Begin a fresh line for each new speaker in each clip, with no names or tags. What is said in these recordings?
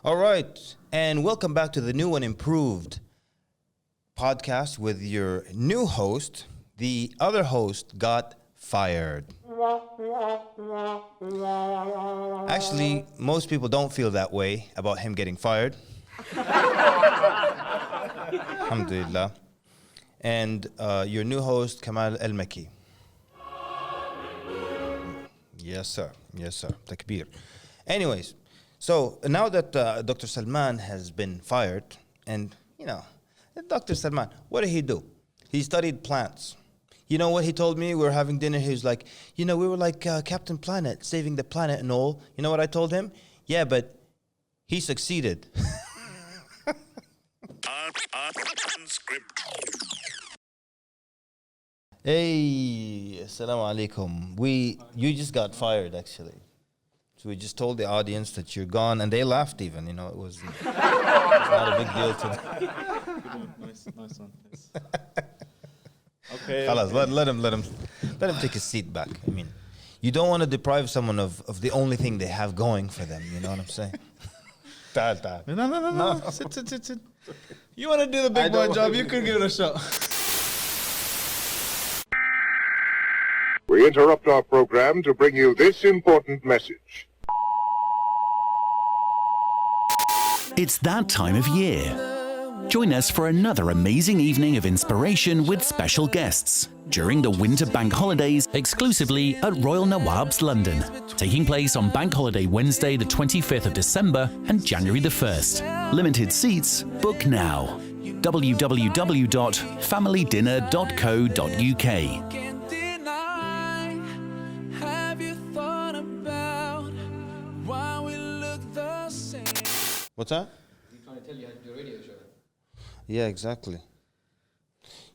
All right, and welcome back to the new and improved podcast with your new host. The other host got fired. Actually, most people don't feel that way about him getting fired. Alhamdulillah. And your new host, Kamal El-Mekki. Yes, sir. Yes, sir. Takbir. Anyways, so now that Dr. Salman has been fired, and, Dr. Salman, what did he do? He studied plants. You know what he told me? We were having dinner. He was like, we were like Captain Planet, saving the planet and all. You know what I told him? Yeah, but he succeeded. Hey, assalamu alaikum. You just got fired, actually. So we just told the audience that you're gone, and they laughed even. It was not a big deal to them.
Nice one. Yes. Okay.
Khalas, let him take his seat back. I mean, you don't want to deprive someone of the only thing they have going for them. You know what I'm saying? Ta'al.
No. Sit. You want to do the big boy job? You could give it a shot.
We interrupt our program to bring you this important message.
It's that time of year. Join us for another amazing evening of inspiration with special guests during the winter bank holidays exclusively at Royal Nawab's London, taking place on Bank Holiday Wednesday the 25th of December and January the 1st. Limited seats, book now. www.familydinner.co.uk.
What's that?
He's trying to tell you how to do a radio show.
Yeah, exactly.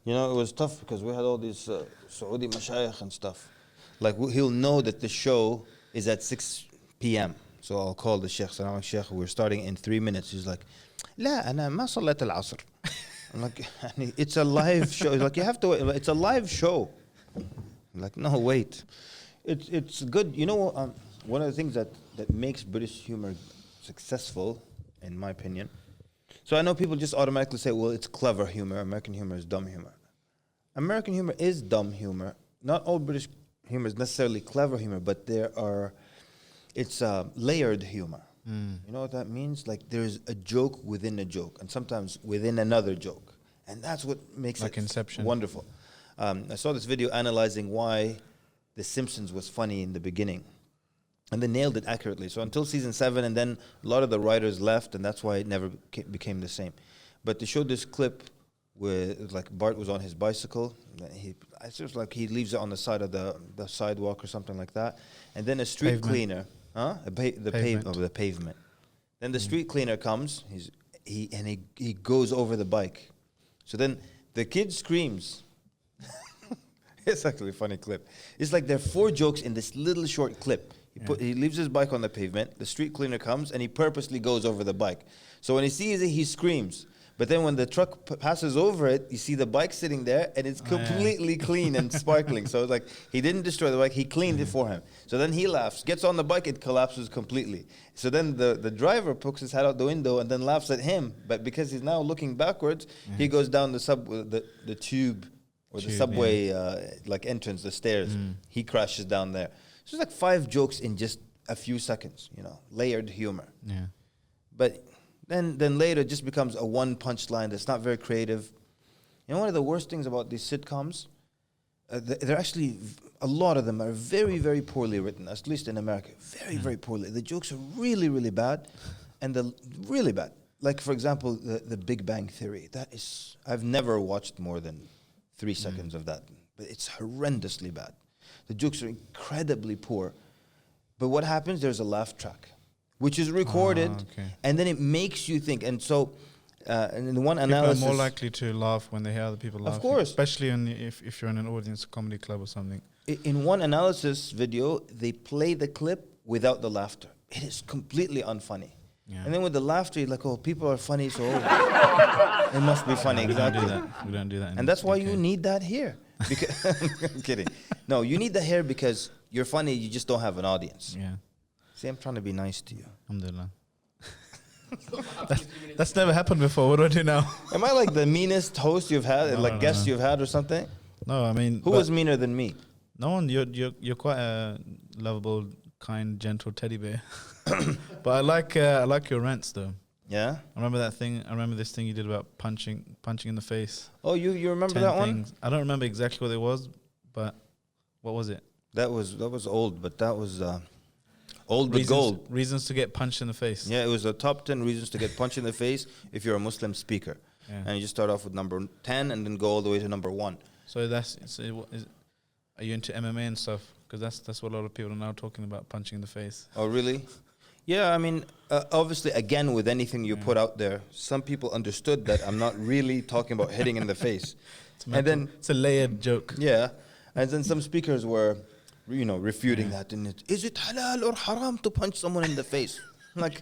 It was tough because we had all these Saudi mashayikh and stuff. Like, he'll know that the show is at 6 p.m. So I'll call the Sheikh, Salam Sheikh, we're starting in 3 minutes. He's like, لا أنا ما صليت العصر. I'm like, it's a live show. He's like, you have to wait. It's a live show. I'm like, no, wait. It's good. One of the things that makes British humor successful, in my opinion. So I know people just automatically say, well, it's clever humor. American humor is dumb humor. American humor is dumb humor. Not all British humor is necessarily clever humor, but it's layered humor. You know what that means? Like, there's a joke within a joke, and sometimes within another joke. And that's what makes
like
it
Inception.
Wonderful. I saw this video analyzing why The Simpsons was funny in the beginning. And they nailed it accurately. So until season 7, and then a lot of the writers left, and that's why it never became the same. But they showed this clip where, like, Bart was on his bicycle. It's just like he leaves it on the side of the sidewalk or something like that. And then a street cleaner, the pavement. Then the street cleaner comes. He goes over the bike. So then the kid screams. It's actually a funny clip. It's like there are 4 jokes in this little short clip. He leaves his bike on the pavement, the street cleaner comes, and he purposely goes over the bike. So when he sees it, he screams. But then when the truck passes over it, you see the bike sitting there, and it's completely clean and sparkling. So it's like, he didn't destroy the bike, he cleaned it for him. So then he laughs, gets on the bike, it collapses completely. So then the driver pokes his head out the window and then laughs at him. But because he's now looking backwards, he goes down the tube, or the subway entrance, the stairs. He crashes down there. So it's like 5 jokes in just a few seconds, layered humor.
Yeah.
But then later it just becomes a one punchline that's not very creative. One of the worst things about these sitcoms, they're actually, a lot of them are very, very poorly written, at least in America. Very, very poorly. The jokes are really, really bad, and really bad. Like, for example, the Big Bang Theory. I've never watched more than 3 seconds of that, but it's horrendously bad. The jokes are incredibly poor. But what happens, there's a laugh track, which is recorded, and then it makes you think. And so, in one analysis...
People are more likely to laugh when they hear other people laughing.
Of course.
Especially if you're in an audience, a comedy club or something.
In one analysis video, they play the clip without the laughter. It is completely unfunny. Yeah. And then with the laughter, you're like, oh, people are funny, so it must be funny. Exactly.
We don't do that.
And that's why you need that here. I'm kidding. No, you need that here because you're funny, you just don't have an audience.
Yeah.
See, I'm trying to be nice to you.
Alhamdulillah. That's never happened before. What do I do now?
Am I like the meanest host you've had, guest you've had or something?
No, I mean,
Who was meaner than me?
no one. You're quite a lovable, kind, gentle teddy bear. But I like your rants though.
Yeah.
I remember that thing. I remember this thing you did about punching in the face.
Oh, you remember
10
that
things.
one?
I don't remember exactly what it was, but what was it?
That was old, but that was old but gold.
Reasons to get punched in the face.
Yeah, it was the top 10 reasons to get punched in the face if you're a Muslim speaker.
Yeah.
And you just start off with number 10 and then go all the way to number 1.
So are you into MMA and stuff? Because that's what a lot of people are now talking about, punching in the face.
Oh, really? Yeah, I mean, obviously, again, with anything you put out there, some people understood that I'm not really talking about hitting in the face. And then
it's a layered joke.
yeah, and then some speakers were, refuting that. And is it halal or haram to punch someone in the face? like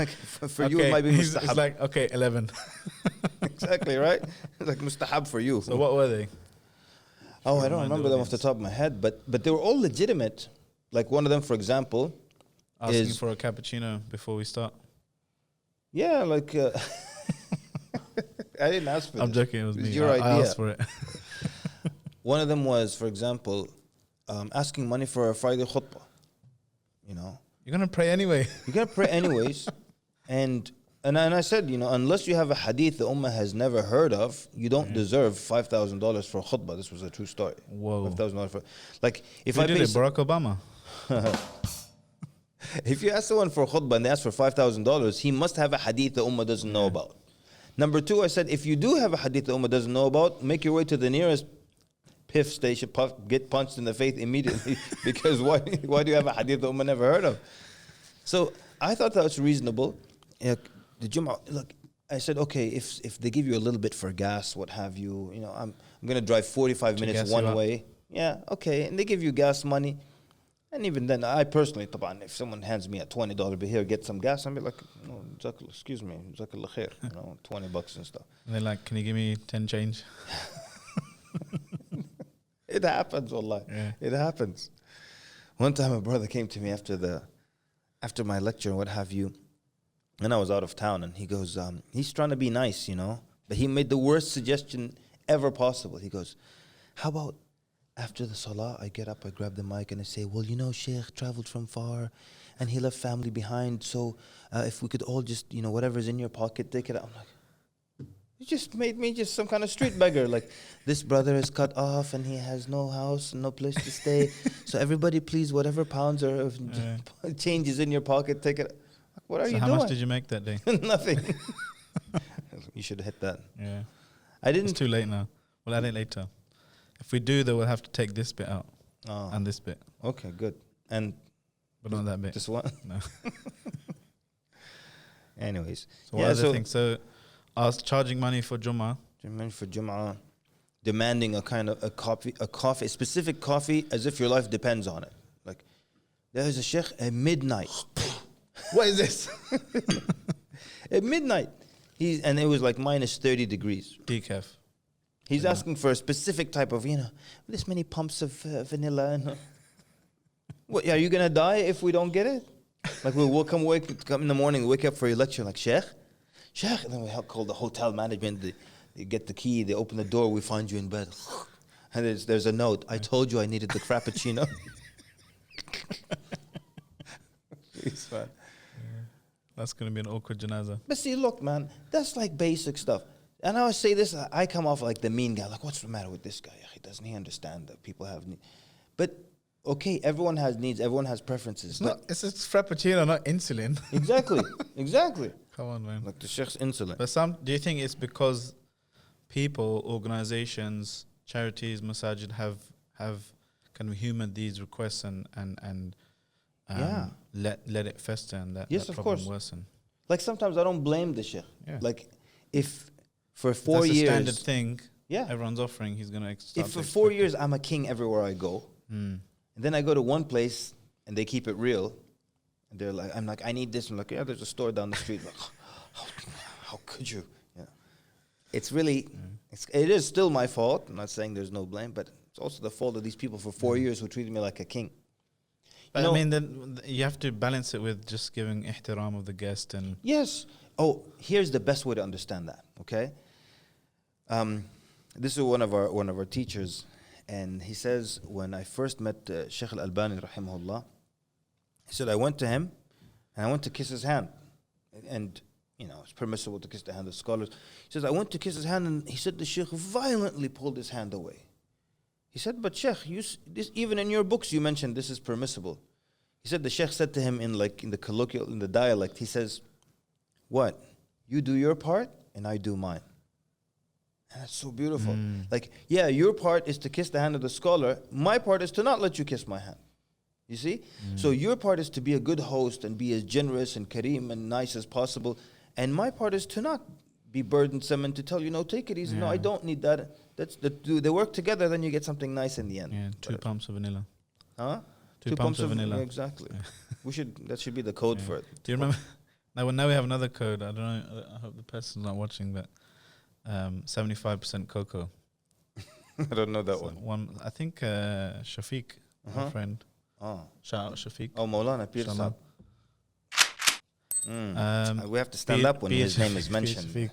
for you, it might be
It's
mustahab.
like, okay, 11.
Exactly, right? It's like mustahab for you.
So what were they?
Oh, I don't
Remind the
remember them off the
audience.
top of my head, but they were all legitimate. Like one of them, for example,
Asking
is
for a cappuccino before we start.
yeah, like I didn't ask for
I'm
this.
joking, it was me.
your
I
idea.
asked for it.
One of them was, for example, asking money for a Friday khutbah.
You're going to pray anyway.
You gotta pray anyways, and I said, unless you have a hadith the ummah has never heard of, you don't deserve $5,000 for a khutbah. This was a true story.
Whoa.
$5,000 for if
Who
I
did
pay
it? Barack Obama.
If you ask someone for a khutbah and they ask for $5,000, he must have a hadith the ummah doesn't know about. Number two, I said, if you do have a hadith the ummah doesn't know about, make your way to the nearest PIF station, get punched in the face immediately, because why do you have a hadith the ummah never heard of? So I thought that was reasonable. The Jum'ah, look, I said, okay, if they give you a little bit for gas, what have you, I'm going to drive 45 minutes
gas you
one
up.
way. Yeah, okay, and they give you gas money. And even then, I personally, if someone hands me a $20 bill here, get some gas, I'll be like, no, excuse me, jazakallah khair, $20 and stuff.
And they're like, can you give me 10 change?
It happens, wallah.
Yeah.
It happens. One time, a brother came to me after my lecture and what have you, and I was out of town, and he goes, he's trying to be nice, but he made the worst suggestion ever possible. He goes, how about after the salah, I get up, I grab the mic, and I say, well, Shaykh traveled from far, and he left family behind, so if we could all just, whatever's in your pocket, take it out. I'm like, you just made me just some kind of street beggar. Like, this brother is cut off, and he has no house and no place to stay, so everybody please, whatever pounds or change is in your pocket, take it. Like, what are you
How
doing?
much did you make that day?
Nothing. You should hit that.
Yeah.
I
It's
didn't.
too late now. We'll add it later. If we do, then we'll have to take this bit out
Oh,
and this bit,
okay, good. And
but not that bit.
this one.
No.
Anyways,
So what other things? So I was charging money for Jummah.
for Jum'ah, demanding a specific coffee, as if your life depends on it. Like, there's a sheikh at midnight. What is this? At midnight, and it was like minus 30 degrees.
Decaf.
He's asking for a specific type of, this many pumps of vanilla. And, what, are you going to die if we don't get it? Like, we'll come in the morning, wake up for your lecture, like, Sheikh, and then we call the hotel management, they get the key, they open the door, we find you in bed. And there's a note, I told you I needed the Frappuccino. Jeez, man.
That's going to be an awkward janaza.
But see, look, man, that's like basic stuff. And I always say this, I come off like the mean guy, like, what's the matter with this guy? Doesn't he understand that people have needs? But, okay, everyone has needs, everyone has preferences.
It's a frappuccino, not insulin.
Exactly.
Come on, man.
Like the Sheikh's insulin.
But do you think it's because people, organizations, charities, masajid have kind of humored these requests and let it fester and that,
Yes,
that
of
problem
course.
worsen?
Like, sometimes I don't blame the Sheikh.
Yeah.
Like, if for
If
4
that's
years...
a standard thing.
Yeah.
Everyone's offering. He's gonna.
If for 4 years I'm a king everywhere I go, and then I go to one place and they keep it real, and they're like, I'm like, I need this. I'm like, yeah, there's a store down the street. Like, how could you? Yeah. It's really, it is still my fault. I'm not saying there's no blame, but it's also the fault of these people for 4 years who treated me like a king.
But I mean, then you have to balance it with just giving ihtiram of the guest and.
Yes. Oh, here's the best way to understand that. Okay. This is one of our teachers, and he says when I first met Shaykh Al-Albani rahimahullah, he said I went to him, and I went to kiss his hand, and it's permissible to kiss the hand of scholars. He says I went to kiss his hand, and he said the Shaykh violently pulled his hand away. He said, but Shaykh, even in your books you mentioned this is permissible. He said the Shaykh said to him in the dialect, he says, what? You do your part and I do mine. And that's so beautiful. Your part is to kiss the hand of the scholar. My part is to not let you kiss my hand. You see? So your part is to be a good host and be as generous and kareem and nice as possible. And my part is to not be burdensome and to tell you, no, take it easy. Yeah. No, I don't need that. They work together, then you get something nice in the end.
Yeah, 2 pumps of vanilla.
Huh?
2 pumps of vanilla.
Yeah, exactly. Yeah. That should be the code for it.
Do you remember? Now we have another code. I don't know. I hope the person's not watching, but 75% cocoa.
I don't know that one.
I think Shafiq, my friend.
Oh.
Shout out Shafiq.
Oh, Maulana Pir Saab. We have to stand up when his name is mentioned.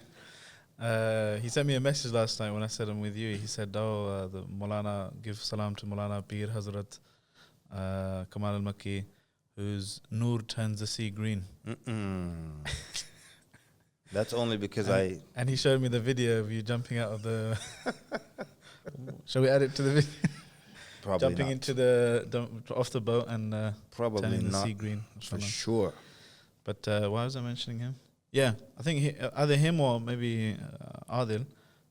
He sent me a message last night when I said I'm with you. He said, the Maulana, give salam to Maulana Pir Hazrat Kamal El-Mekki, whose Noor turns the sea green.
That's only because
And he showed me the video of you jumping out of the... Shall we add it to the video?
Probably
jumping
not.
into off the boat and
probably
turning
not
the sea green.
for sure.
But why was I mentioning him? Yeah, I think either him or maybe Adil,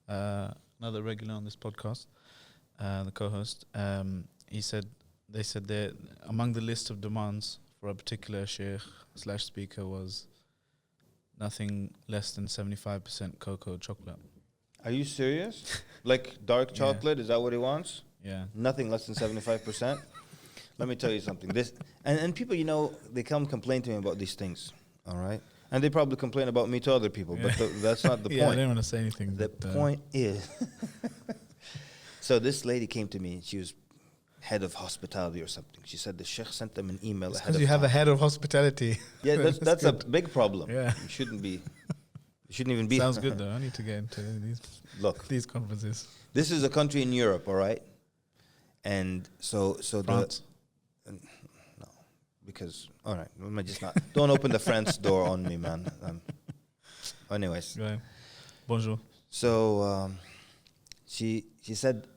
another regular on this podcast, the co-host. They said that among the list of demands for a particular sheikh/speaker was nothing less than 75% cocoa chocolate.
Are you serious? Like dark chocolate? Is that what he wants?
Yeah.
Nothing less than 75%? Let me tell you something. And people, they come complain to me about these things, all right? And they probably complain about me to other people, but that's not the point.
I didn't want to say anything.
The point is, so this lady came to me. She was head of hospitality or something. She said the sheikh sent them an email.
Because you have a head of hospitality.
Yeah, that's a big problem.
Yeah.
You shouldn't even be.
Sounds good though. I need to get into these conferences.
This is a country in Europe, all right? And so
France.
No, because all right, let me just not. Don't open the France door on me, man. Anyways,
go ahead. Bonjour.
So she said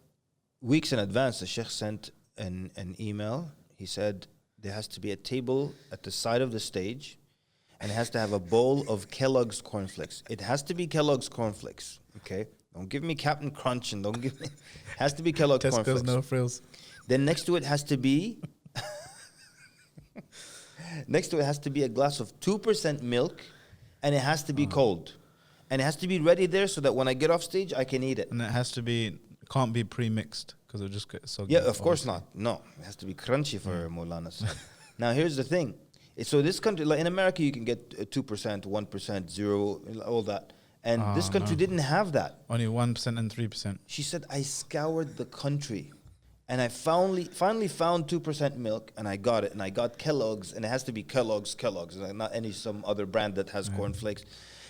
weeks in advance the sheikh sent an email. He said there has to be a table at the side of the stage, and it has to have a bowl of Kellogg's cornflakes. It has to be Kellogg's cornflakes. Okay. Don't give me Captain Crunch and don't give me... has to be Kellogg's cornflakes.
Tesco's no frills.
Then next to it has to be... next to it has to be a glass of 2% milk, and it has to be cold. And it has to be ready there so that when I get off stage, I can eat it.
And it can't be pre-mixed because it'll just get soggy.
Yeah, of course not. No, it has to be crunchy for Maulana's. Now, here's the thing. So this country, like in America, you can get 2%, 1%, 0, all that. And this country didn't have that.
Only 1% and 3%.
She said, I scoured the country and I finally found 2% milk and I got it. And I got Kellogg's, and it has to be Kellogg's, not some other brand that has cornflakes.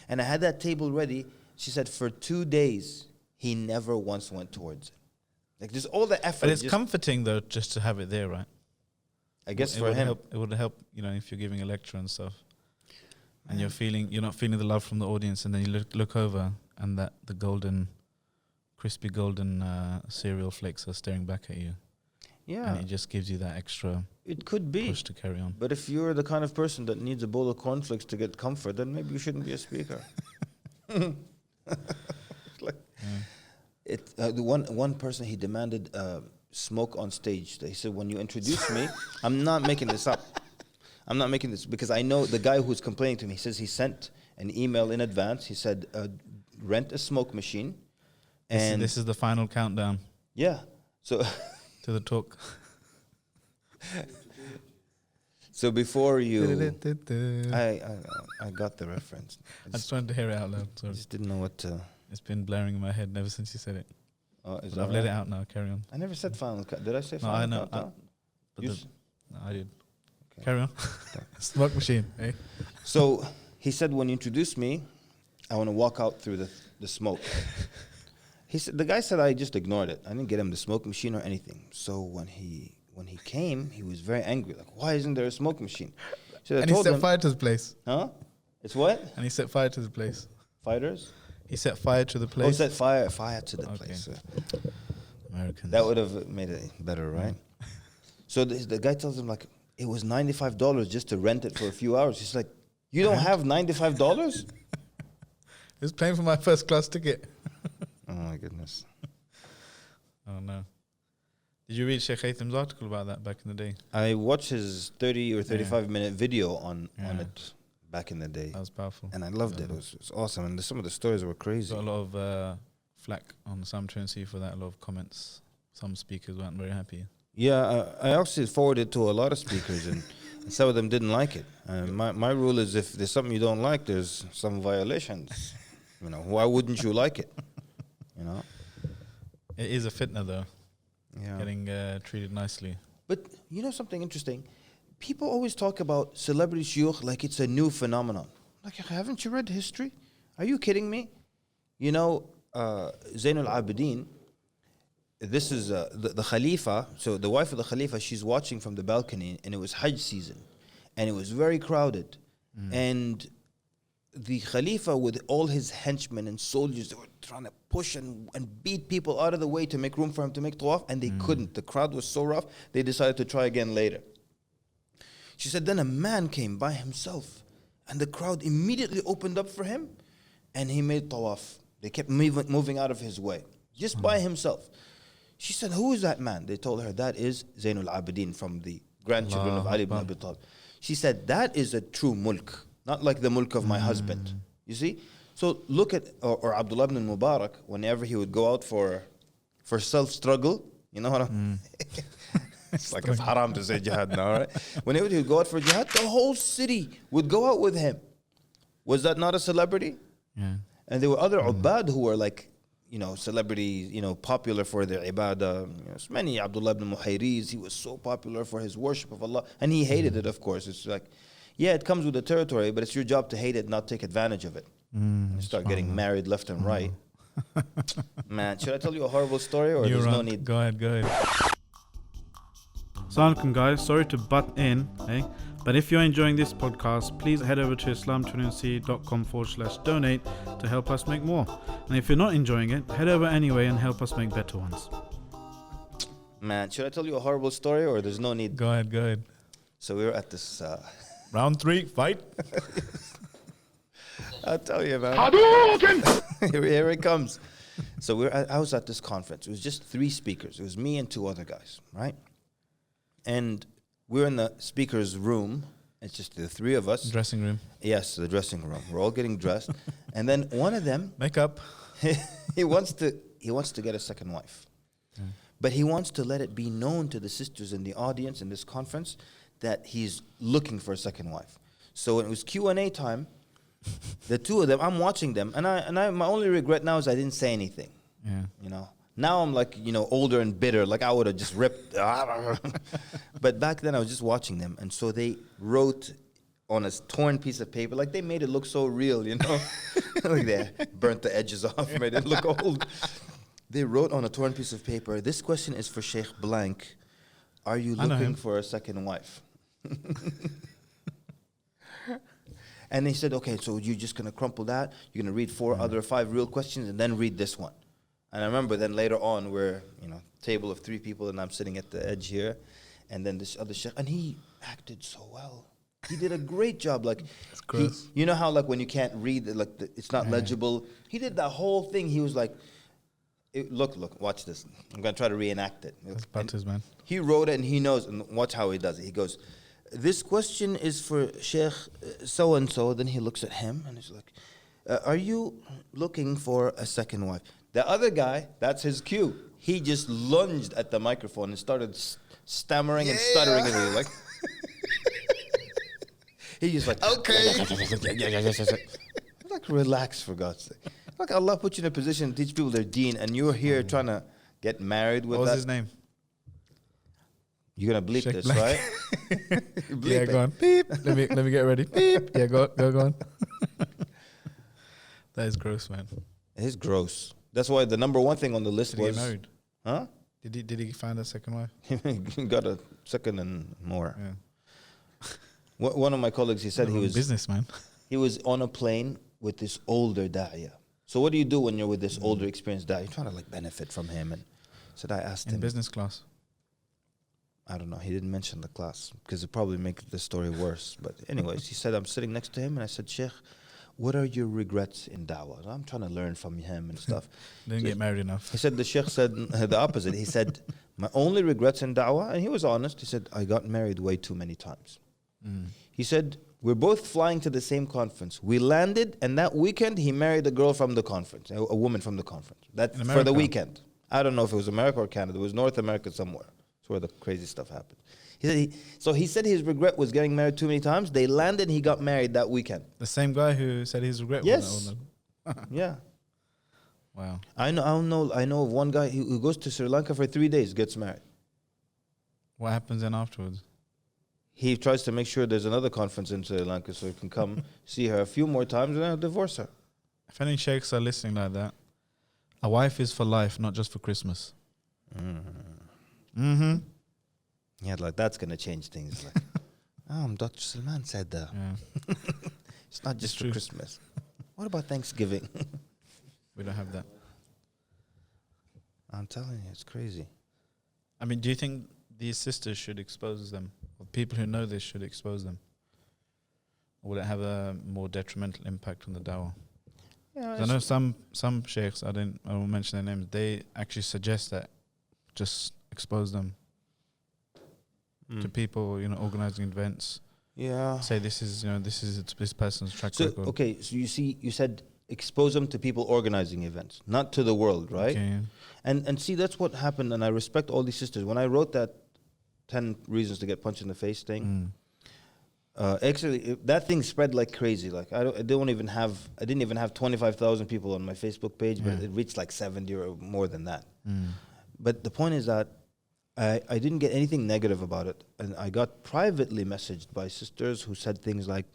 And I had that table ready. She said, for 2 days, he never once went towards it. Like, there's all the effort.
But it's comforting, though, just to have it there, right?
I guess for him.
It would help, if you're giving a lecture and stuff. And you're not feeling the love from the audience, and then you look over, and the crispy golden cereal flakes are staring back at you.
Yeah,
and it just gives you that extra.
It could be
push to carry on.
But if you're the kind of person that needs a bowl of cornflakes to get comfort, then maybe you shouldn't be a speaker. One person, he demanded smoke on stage. He said, when you introduce me, I'm not making this up. I'm not making this because I know the guy who's complaining to me. He says he sent an email in advance. He said, rent a smoke machine. And
this is the final countdown.
Yeah. So
to the talk.
So before you, I got the reference.
I just wanted to hear it out loud. Sorry.
I just didn't know what to.
It's been blaring in my head ever since you said it.
Oh,
but I've let it out now. Carry on.
I never said final countdown. Did I say final countdown?
No, I did. Carry on. Smoke machine. Eh?
So he said, when you introduced me, I want to walk out through the smoke. He said, the guy said I just ignored it. I didn't get him the smoke machine or anything. So when he came, he was very angry. Like, why isn't there a smoke machine? So
And he set fire to his place.
Huh? It's what?
And he set fire to the place.
Fighters?
He set fire to the place.
Oh, set fire to the place.
Americans.
That would have made it better, right? So the guy tells him, like, it was $95 just to rent it for a few hours. He's like, you don't have $95?
He was paying for my first class ticket.
Oh, my goodness.
Oh, no. Did you read Shaykh Haytham's article about that back in the day?
I watched his 30 or 35-minute video on it back in the day.
That was powerful.
And I loved it. It was awesome. And some of the stories were crazy.
Got a lot of flack on Sam Trinity for that, a lot of comments. Some speakers weren't very happy.
Yeah, I actually forwarded to a lot of speakers, and some of them didn't like it. My rule is, if there's something you don't like, there's some violations. You know, why wouldn't you like it? You know?
It is a fitna, though.
Yeah.
Getting treated nicely.
But you know something interesting? People always talk about celebrity shuyukh like it's a new phenomenon. Like, haven't you read history? Are you kidding me? You know, Zain al-Abidin, this is the Khalifa, so the wife of the Khalifa, she's watching from the balcony, and it was Hajj season, and it was very crowded. And the Khalifa, with all his henchmen and soldiers, they were trying to push and beat people out of the way to make room for him to make tawaf, and they couldn't. The crowd was so rough, they decided to try again later. She said, then a man came by himself, and the crowd immediately opened up for him, and he made tawaf. They kept moving out of his way, just by himself. She said, who is that man? They told her, that is Zain al-Abidin, from the grandchildren of Ali ibn Abi Talib. She said, that is a true mulk, not like the mulk of my husband. You see? So look at, or Abdullah ibn Mubarak, whenever he would go out for self-struggle, you know what I'm it's like it's haram to say jihad now, right? Whenever he would go out for jihad, the whole city would go out with him. Was that not a celebrity?
Yeah.
And there were other ubad who were like, you know, celebrities, you know, popular for their ibadah. You know, many, Abdullah ibn Muhayriz, he was so popular for his worship of Allah. And he hated it, of course. It's like, yeah, it comes with the territory, but it's your job to hate it, not take advantage of it. And start getting married left and right. Man, should I tell you a horrible story, or there's no need?
Go ahead.
Assalamualaikum guys, sorry to butt in, but if you're enjoying this podcast, please head over to islam20c.com/donate to help us make more. And if you're not enjoying it, head over anyway and help us make better ones.
Man, should I tell you a horrible story, or there's no need?
Go ahead.
So we were at this...
Round 3, fight.
I'll tell you, man. Here it comes. So I was at this conference. It was just 3 speakers. It was me and 2 other guys, right? And we're in the speaker's room. It's just the 3 of us.
Dressing room.
Yes, the dressing room. We're all getting dressed. And then one of them,
Makeup.
he wants to get a second wife. But he wants to let it be known to the sisters in the audience in this conference that he's looking for a second wife. So when it was Q&A time, the 2 of them, I'm watching them, and I my only regret now is I didn't say anything.
Yeah.
You know, now I'm like, you know, older and bitter, like I would have just ripped. But back then I was just watching them, and so they wrote on a torn piece of paper, like they made it look so real, you know, like they burnt the edges off, made it look old. They wrote on a torn piece of paper, this question is for Sheikh Blank. Are you looking for a second wife? And they said, okay, so you're just going to crumple that. You're going to read 4 other 5 real questions and then read this one. And I remember then later on we're, you know, table of 3 people and I'm sitting at the edge here. And then this other sheikh, and he acted so well. He did a great job. Like, you know how like when you can't read, it's not legible. He did that whole thing. He was like, look, watch this. I'm going to try to reenact it.
That's butters, man.
He wrote it and he knows, and watch how he does it. He goes, this question is for Sheikh so-and-so. Then he looks at him and he's like, are you looking for a second wife? The other guy, that's his cue. He just lunged at the microphone and started stammering and stuttering. And he was like, he just like, okay. Like, relax, for God's sake. Like, Allah put you in a position to teach people their deen, and you're here trying to get married with
What was
that.
his name?
You're gonna bleep
Sheikh
this,
Black.
right? Bleep
Yeah,
it.
go on. Beep. Let me get ready. Beep. Yeah, go on. That is gross, man.
It's gross. That's why the number one thing on the list
Did he
was,
get married?
huh?
Did he find a second wife?
He got a second and more.
Yeah.
One of my colleagues, he said he was
businessman.
he was on a plane with this older da'iyah. So what do you do when you're with this older, experienced da'iyah? You're trying to like benefit from him. And so I asked
In
him,
business class.
I don't know, he didn't mention the class because it probably make the story worse. But anyways, he said, I'm sitting next to him and I said, Sheikh, what are your regrets in da'wah? I'm trying to learn from him and stuff.
Didn't get married enough.
He said, the Sheikh said the opposite. He said, my only regrets in da'wah, and he was honest, he said, I got married way too many times. He said, we're both flying to the same conference. We landed, and that weekend, he married a girl from the conference, a woman from the conference. That
In
for
America?
the weekend. I don't know if it was America or Canada. It was North America somewhere. That's where the crazy stuff happened. He said his regret was getting married too many times. They landed, he got married that weekend.
The same guy who said his regret.
Yes. Yeah.
Wow.
I know of one guy who goes to Sri Lanka for 3 days, gets married.
What happens then afterwards?
He tries to make sure there's another conference in Sri Lanka so he can come see her a few more times and then divorce her.
If any sheikhs are listening like that, a wife is for life, not just for Christmas. Mm-hmm.
Yeah, like that's gonna change things. Like, Dr. Salman said that.
Yeah.
It's not just for
true.
Christmas. What about Thanksgiving?
We don't have that.
I'm telling you, it's crazy.
I mean, do you think these sisters should expose them? Or people who know this should expose them? Or will it have a more detrimental impact on the dawah?
Yeah,
'Cause I know some sheikhs, I won't mention their names, they actually suggest that just expose them to people, organizing events.
Yeah.
Say this is this person's track
So
record.
okay, so you said expose them to people organizing events, not to the world, right?
Okay.
And see, that's what happened, and I respect all these sisters. When I wrote that 10 reasons to get punched in the face thing, actually that thing spread like crazy. Like I didn't even have 25,000 people on my Facebook page, but it reached like 70 or more than that. But the point is that I didn't get anything negative about it, and I got privately messaged by sisters who said things like,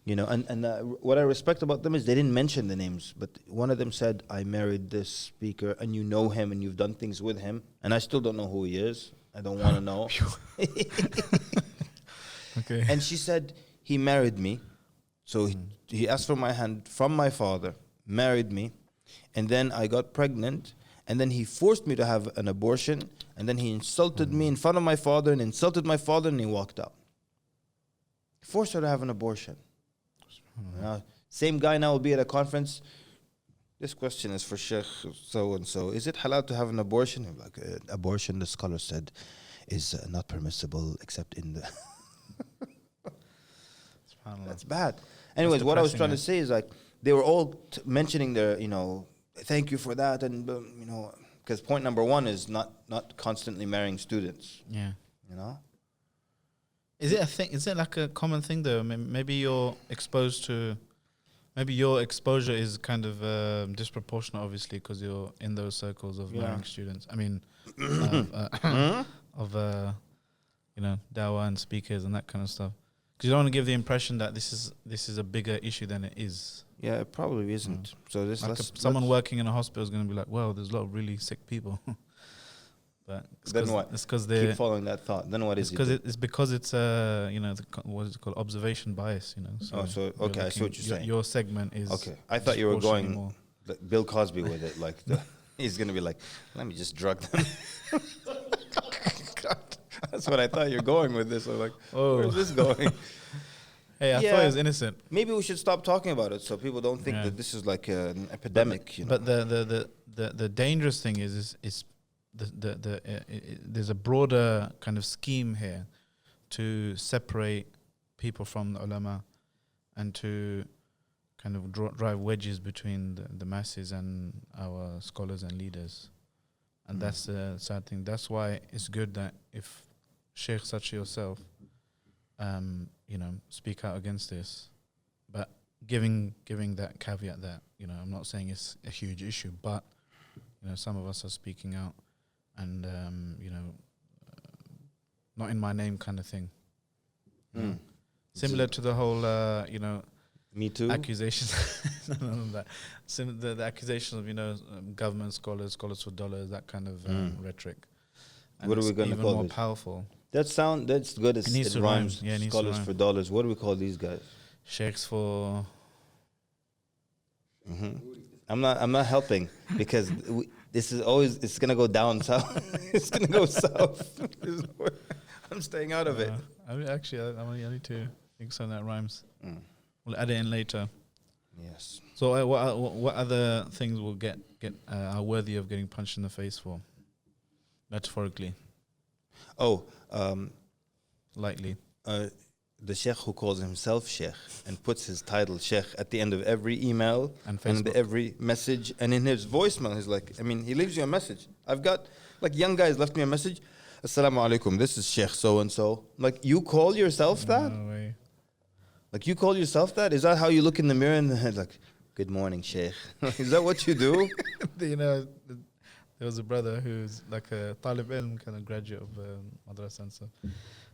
what I respect about them is they didn't mention the names, but one of them said, I married this speaker and you know him and you've done things with him, and I still don't know who he is. I don't want to know.
Okay.
And she said, he married me. So he asked for my hand from my father, married me, and then I got pregnant, and then he forced me to have an abortion, and then he insulted me in front of my father and insulted my father, and he walked out. He forced her to have an abortion. Same guy now will be at a conference. This question is for Sheikh so-and-so. Is it halal to have an abortion? I'm like, abortion, the scholar said, is not permissible except in the... That's bad. Anyways, what I was trying to say is like, they were all mentioning their, thank you for that. And, because point number one is not constantly marrying students,
Yeah.
you know?
Is it a thing? Is it like a common thing though? Maybe you're exposed to. Maybe your exposure is kind of disproportionate, obviously, because you're in those circles of marrying students. I mean, of dawah and speakers and that kind of stuff. Because you don't want to give the impression that this is a bigger issue than it is.
Yeah, it probably isn't. So this
Like someone working in a hospital is going to be like, "Well, there's a lot of really sick people." But
then what?
It's because they
keep following that thought. Then what is it?
It's because it's what is it called, observation bias. So
okay, I see what you're saying.
Your segment is
Okay, I thought you were
disproportionately
going
more.
like Bill Cosby with it. Like he's gonna be like, let me just drug them. God, that's what I thought you're going with this. I'm like, where's this going?
Hey, I thought it was innocent.
Maybe we should stop talking about it so people don't think that this is like an epidemic.
But the dangerous thing is there's a broader kind of scheme here to separate people from the ulama and to kind of drive wedges between the masses and our scholars and leaders. And that's the sad thing. That's why it's good that if sheikhs such as yourself, speak out against this, but giving that caveat that, I'm not saying it's a huge issue, but, some of us are speaking out and, not in my name kind of thing.
Mm.
Similar to the whole,
Me too.
accusations. None of that. The accusations of, government scholars for dollars, that kind of rhetoric. And
What are
it's
we gonna
even
call
more
this?
powerful.
That's good.
It needs
It
to
rhymes.
rhyme. Yeah, it needs to
Scholars
rhyme.
for dollars. What do we call these guys?
Sheikhs for...
I'm not helping because this is always, it's gonna go down south. It's gonna go south. I'm staying out of it.
I need to think something that rhymes.
Mm.
We'll add it in later.
Yes.
So what other things will are worthy of getting punched in the face for? Metaphorically,
Oh,
lightly.
the sheikh who calls himself sheikh and puts his title sheikh at the end of every email
And
and
Facebook.
every message, and in his voicemail he's like, he leaves you a message. I've got like young guys left me a message. Assalamu alaikum, this is Sheikh so and so. Like, you call yourself that?
No way.
Like, you call yourself that? Is that how you look in the mirror and the head like, good morning, Sheikh? Is that what you do?
There was a brother who's like a Talib Ilm kind of graduate of Madrasa and stuff.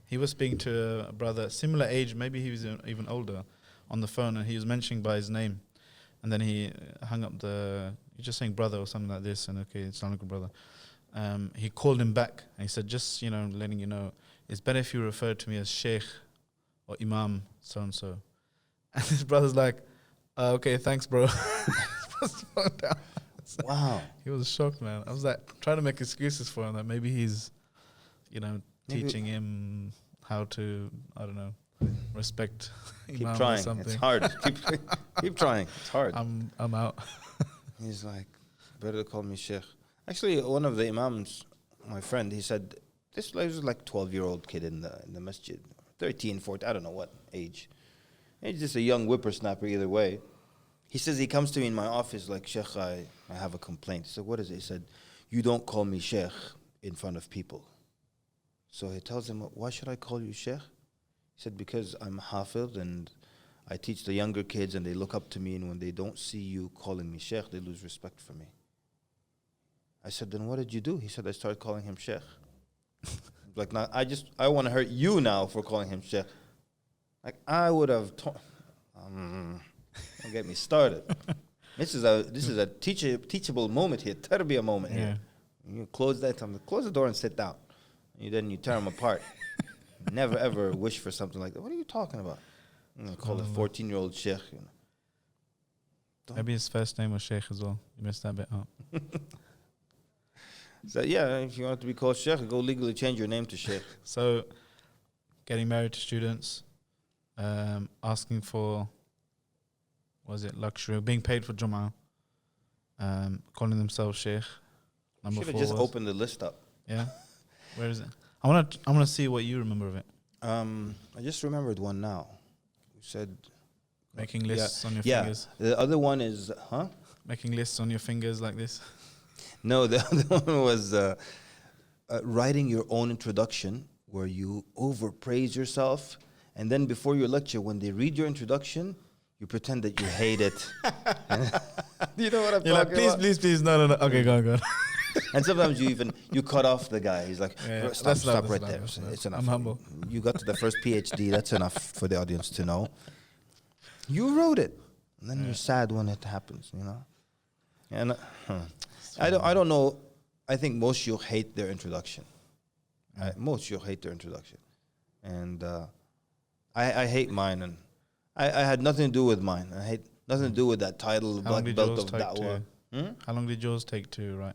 He was speaking to a brother similar age, maybe he was even older, on the phone, and he was mentioning by his name, and then he hung up he's just saying brother or something like this, and okay, it's not like a brother. He called him back and he said, just letting you know, it's better if you refer to me as Sheikh or Imam so and so. And his brother's like, okay, thanks, bro.
Wow.
He was shocked, man. I was like trying to make excuses for him that maybe he's, teaching him how to, I don't know, respect
Keep
Imam or
trying.
something.
It's hard. Keep trying. It's hard.
I'm out.
He's like, better call me Sheikh. Actually, one of the imams, my friend, he said, this was like 12-year-old kid in the masjid, 13, 14, I don't know what age. He's just a young whippersnapper either way. He says he comes to me in my office like, Sheikh, I have a complaint. He said, what is it? He said, you don't call me Sheikh in front of people. So he tells him, why should I call you Sheikh? He said, because I'm Hafid and I teach the younger kids and they look up to me, and when they don't see you calling me Sheikh, they lose respect for me. I said, then what did you do? He said, I started calling him Sheikh. Like, now I want to hurt you now for calling him Sheikh. Like, I would have don't get me started. This is a teachable moment here, tarbiyah moment here. You close the door and sit down. Then you tear them apart. Never ever wish for something like that. What are you talking about? Call a 14-year-old Sheikh.
Maybe his first name was Sheikh as well. You missed that bit out.
So yeah, if you want to be called Sheikh, go legally change your name to Sheikh.
So, getting married to students, asking for, luxury, being paid for Jum'ah, calling themselves Sheikh. Number
Should
4
have just opened the list up.
Yeah. Where is it? I wanna see what you remember of it.
I just remembered one now. You said
Making lists on your
yeah.
fingers.
The other one is
Making lists on your fingers like this.
No, the other one was writing your own introduction where you overpraise yourself, and then before your lecture, when they read your introduction, you pretend that you hate it. You know what I'm talking about?
Please, no. Okay, go on.
And sometimes you cut off the guy. He's like,
Yeah,
stop right there.
that's
It's enough.
I'm humble.
You got to the first PhD. That's enough for the audience to know. You wrote it, and then you're sad when it happens. And I don't know. I think most you'll hate their introduction. Most you'll hate their introduction, and I hate mine, and I had nothing to do with mine. I hate nothing to do with that title,
How long
Black
did
Belt
yours
of
take
Da'wah.
How long did yours take to write?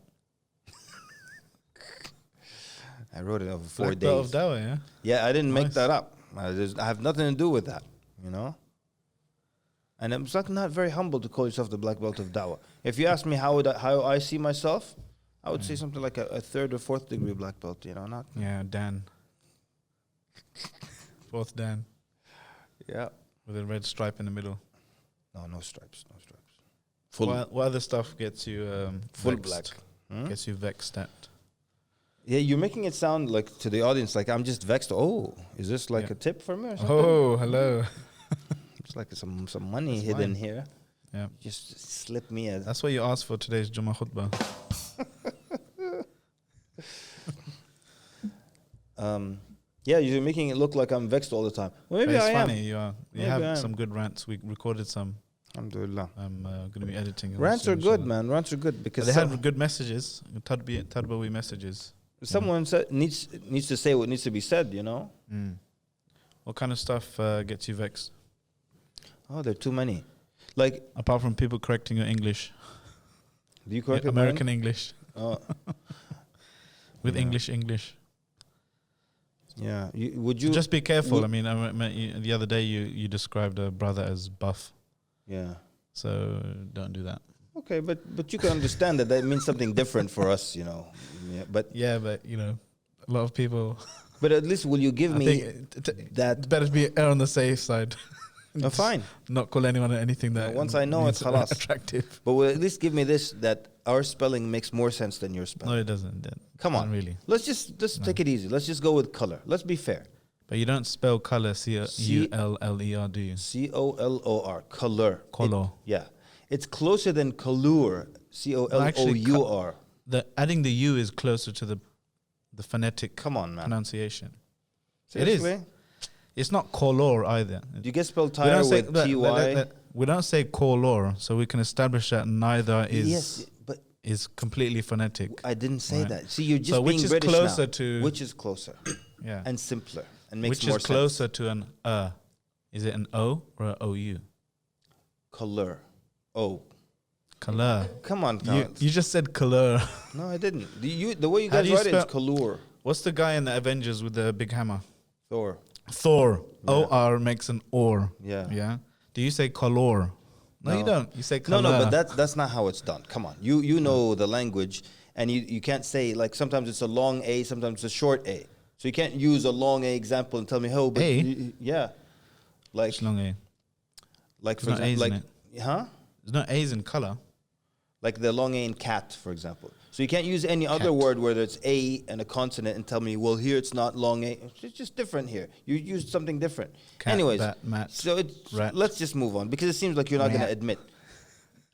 I wrote it over 4
Black
days.
Belt of Dawah, yeah?
Yeah, I didn't make
Nice.
that up. I have nothing to do with that, And it's like not very humble to call yourself the Black Belt of Dawah. If you ask me how I see myself, I would say something like a 3rd or 4th degree Black Belt. Not.
Yeah, Dan. 4th Dan.
Yeah.
With a red stripe in the middle.
No stripes. Full
What other stuff gets you
full
vexed?
black.
Gets you vexed at?
Yeah, you're making it sound like to the audience like I'm just vexed. Oh, is this like
Yeah.
a tip for me or something?
Oh, hello.
It's like some money
That's
hidden
fine.
here.
Yeah.
Just slip me a.
That's what you asked for today's Jummah khutbah.
Yeah, you're making it look like I'm vexed all the time. Well, maybe
But it's
I am.
funny. You are. You
Maybe I am.
have some good rants. We recorded some.
Alhamdulillah.
I'm going to be editing. them
Rants
soon,
are good,
inshallah.
man. Rants are good
But
because
they had good messages. Tarbawi messages.
someone needs to say what needs to be said, you know?
What kind of stuff gets you vexed?
Oh, there are too many. Like,
Apart from people correcting your English.
do you correct
American English.
Oh,
With
Yeah.
English.
yeah. Would you?
Just be careful.
would-
I mean, the other day you described a brother as buff.
Yeah.
So don't do that.
Okay, but you can understand that means something different for us, you know. Yeah, but
Yeah, but a lot of people.
at least will you give
I
me
think
that?
it's better to be on the safe side.
Oh, fine.
Not call anyone anything that.
Once I know
means
it's khalas.
attractive.
But will at least give me this that our spelling makes more sense than your
No,
spelling.
it doesn't.
Come on,
really.
Let's just take it easy. Let's just go with color. Let's be fair.
But you don't spell color C-U-L-L-E-R, do you?
COLOR, color.
Color.
Yeah, it's closer than color. COLOUR.
Adding the U is closer to the phonetic
Come on, man.
pronunciation.
Seriously?
It is. It's not color either.
You get spelled tire with TY.
We don't say color, so we can establish that neither is
Yes, but
is completely phonetic.
I didn't say
Right.
that. See, you're just
So which
being
is
British
closer
now.
to-
Which is closer
Yeah.
and simpler and makes
Which
more
is
sense.
closer to an Is it an O or an OU?
Color. Oh,
Color.
come on,
You
Clarence.
just said color.
No, I didn't. The way you
How
guys
do you
write it is
spell-
color.
What's the guy in the Avengers with the big hammer?
Thor.
Thor. O-R makes an or.
Yeah.
Yeah. Do you say color? No, you
No.
don't. You say color.
No, but that's not how it's done. Come on. You know the language, and you can't say, like, sometimes it's a long A, sometimes it's a short A. So you can't use a long A example and tell me, oh, but
A?
yeah. Like,
It's long A.
like for
There's no A's
example,
in
like, huh?
There's no A's in color.
Like the long A in cat, for example. So you can't use any other
Cat.
word where it's A and a consonant and tell me, well, here it's not long A. It's just different here. You use something different.
Cat,
Anyways,
bat, mat,
so it's,
rat.
let's just move on because it seems like you're not going to
Rat.
admit.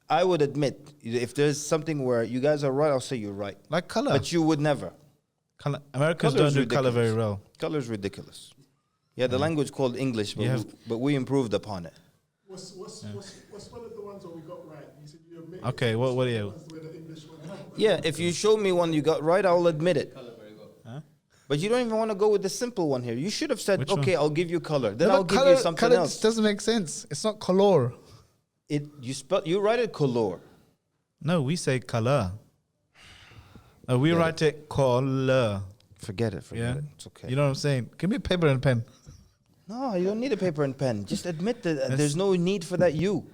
I would admit if there's something where you guys are right, I'll say you're right.
Like color.
But you would never.
Color. Americans
Color's
don't do color
ridiculous.
very well.
Color's ridiculous. Yeah, the language called English, but,
You have-
but we improved upon it.
What's one of the ones that we got right? You said you admitted.
Okay, what are you?
Where the English one.
Yeah, if you show me one you got right, I'll admit it.
Color, very good.
Huh?
But you don't even want to go with the simple one here. You should have said,
Which
okay,
one?
I'll give you color. Then
No,
I'll
but
give
color,
you something
color
else.
just doesn't make sense. It's not color.
You write it color.
No, we say color. No, we write it color.
Forget it.
Yeah,
It's okay.
You know what I'm saying? Give me a paper and pen.
No, you don't need a paper and pen. Just admit that there's no need for that U.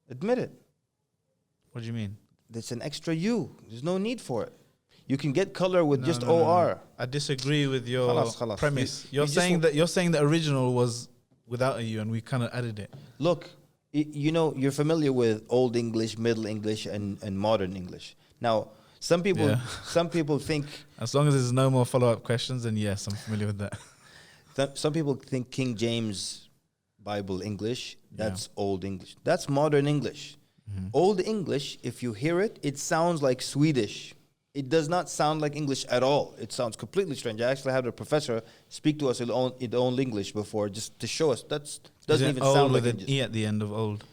Admit it.
What do you mean?
There's an extra U. There's no need for it. You can get color with
No,
just
no, no, no.
OR.
I disagree with your
Khalas.
premise.
You
You're
just
saying
wa-
that the original was without a U, and we kind of added it.
Look, you know, you're familiar with Old English, Middle English, and Modern English. Now, some people,
Yeah.
some people think,
As long as there's no more follow-up questions, then yes, I'm familiar with that.
some people think King James Bible English, that's Old English. That's Modern English. Old English, if you hear it, it sounds like Swedish. It does not sound like English at all. It sounds completely strange. I actually had a professor speak to us in old English before, just to show us doesn't even
old
sound
with
like
an
English.
E at the end of old.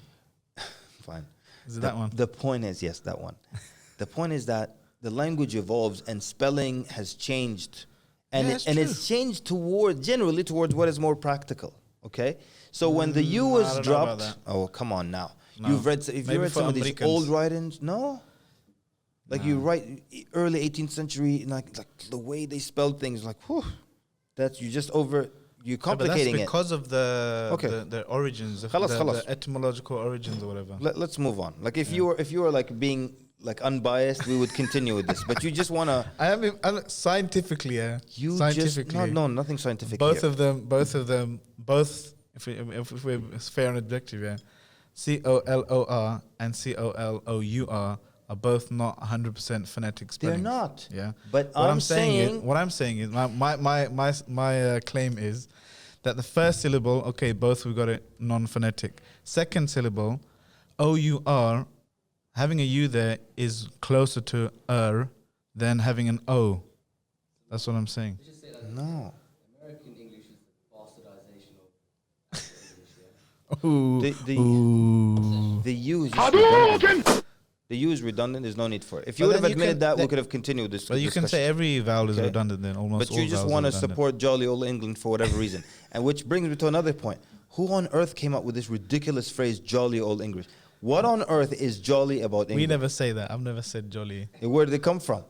Fine.
Is it that one?
The point is, yes, that one. The point is that the language evolves and spelling has changed, and
Yeah, it's
it's changed generally towards what is more practical. Okay, so when the U was
I don't know about
dropped,
that.
oh come on now,
No.
if
Maybe
you read
for
some of these
Americans.
old writings, no, like you write early 18th century, like the way they spelled things, like whew, that's you're
Yeah, but
complicating
that's
it.
because of
Okay.
the origins,
Khalas,
the
khalas.
etymological origins or whatever.
Let's move on. Like if you were like being like unbiased, we would continue with this. But you just wanna
Scientifically, yeah.
you
Scientifically,
just no nothing scientific.
both
here.
of them. If we're fair and objective, yeah. COLOR and COLOUR are both not 100% phonetic
They're
spellings.
not.
Yeah.
But
What
I'm saying
what I'm saying is my claim is that the first syllable, okay, both we got it non-phonetic. Second syllable, OUR, having a U there is closer to than having an O. That's what I'm saying.
no. The U is just redundant. The U is redundant. There's no need for it. If you
But
would have
then you
admitted
can-
that, we
that-
could have continued this.
But you can say every vowel is
Okay.
redundant then, almost
But
all
you just
vowels
want
are
to
redundant.
support jolly old England for whatever reason. And which brings me to another point. Who on earth came up with this ridiculous phrase, jolly old English? What on earth is jolly about England?
We never say that. I've never said jolly.
Where did they come from?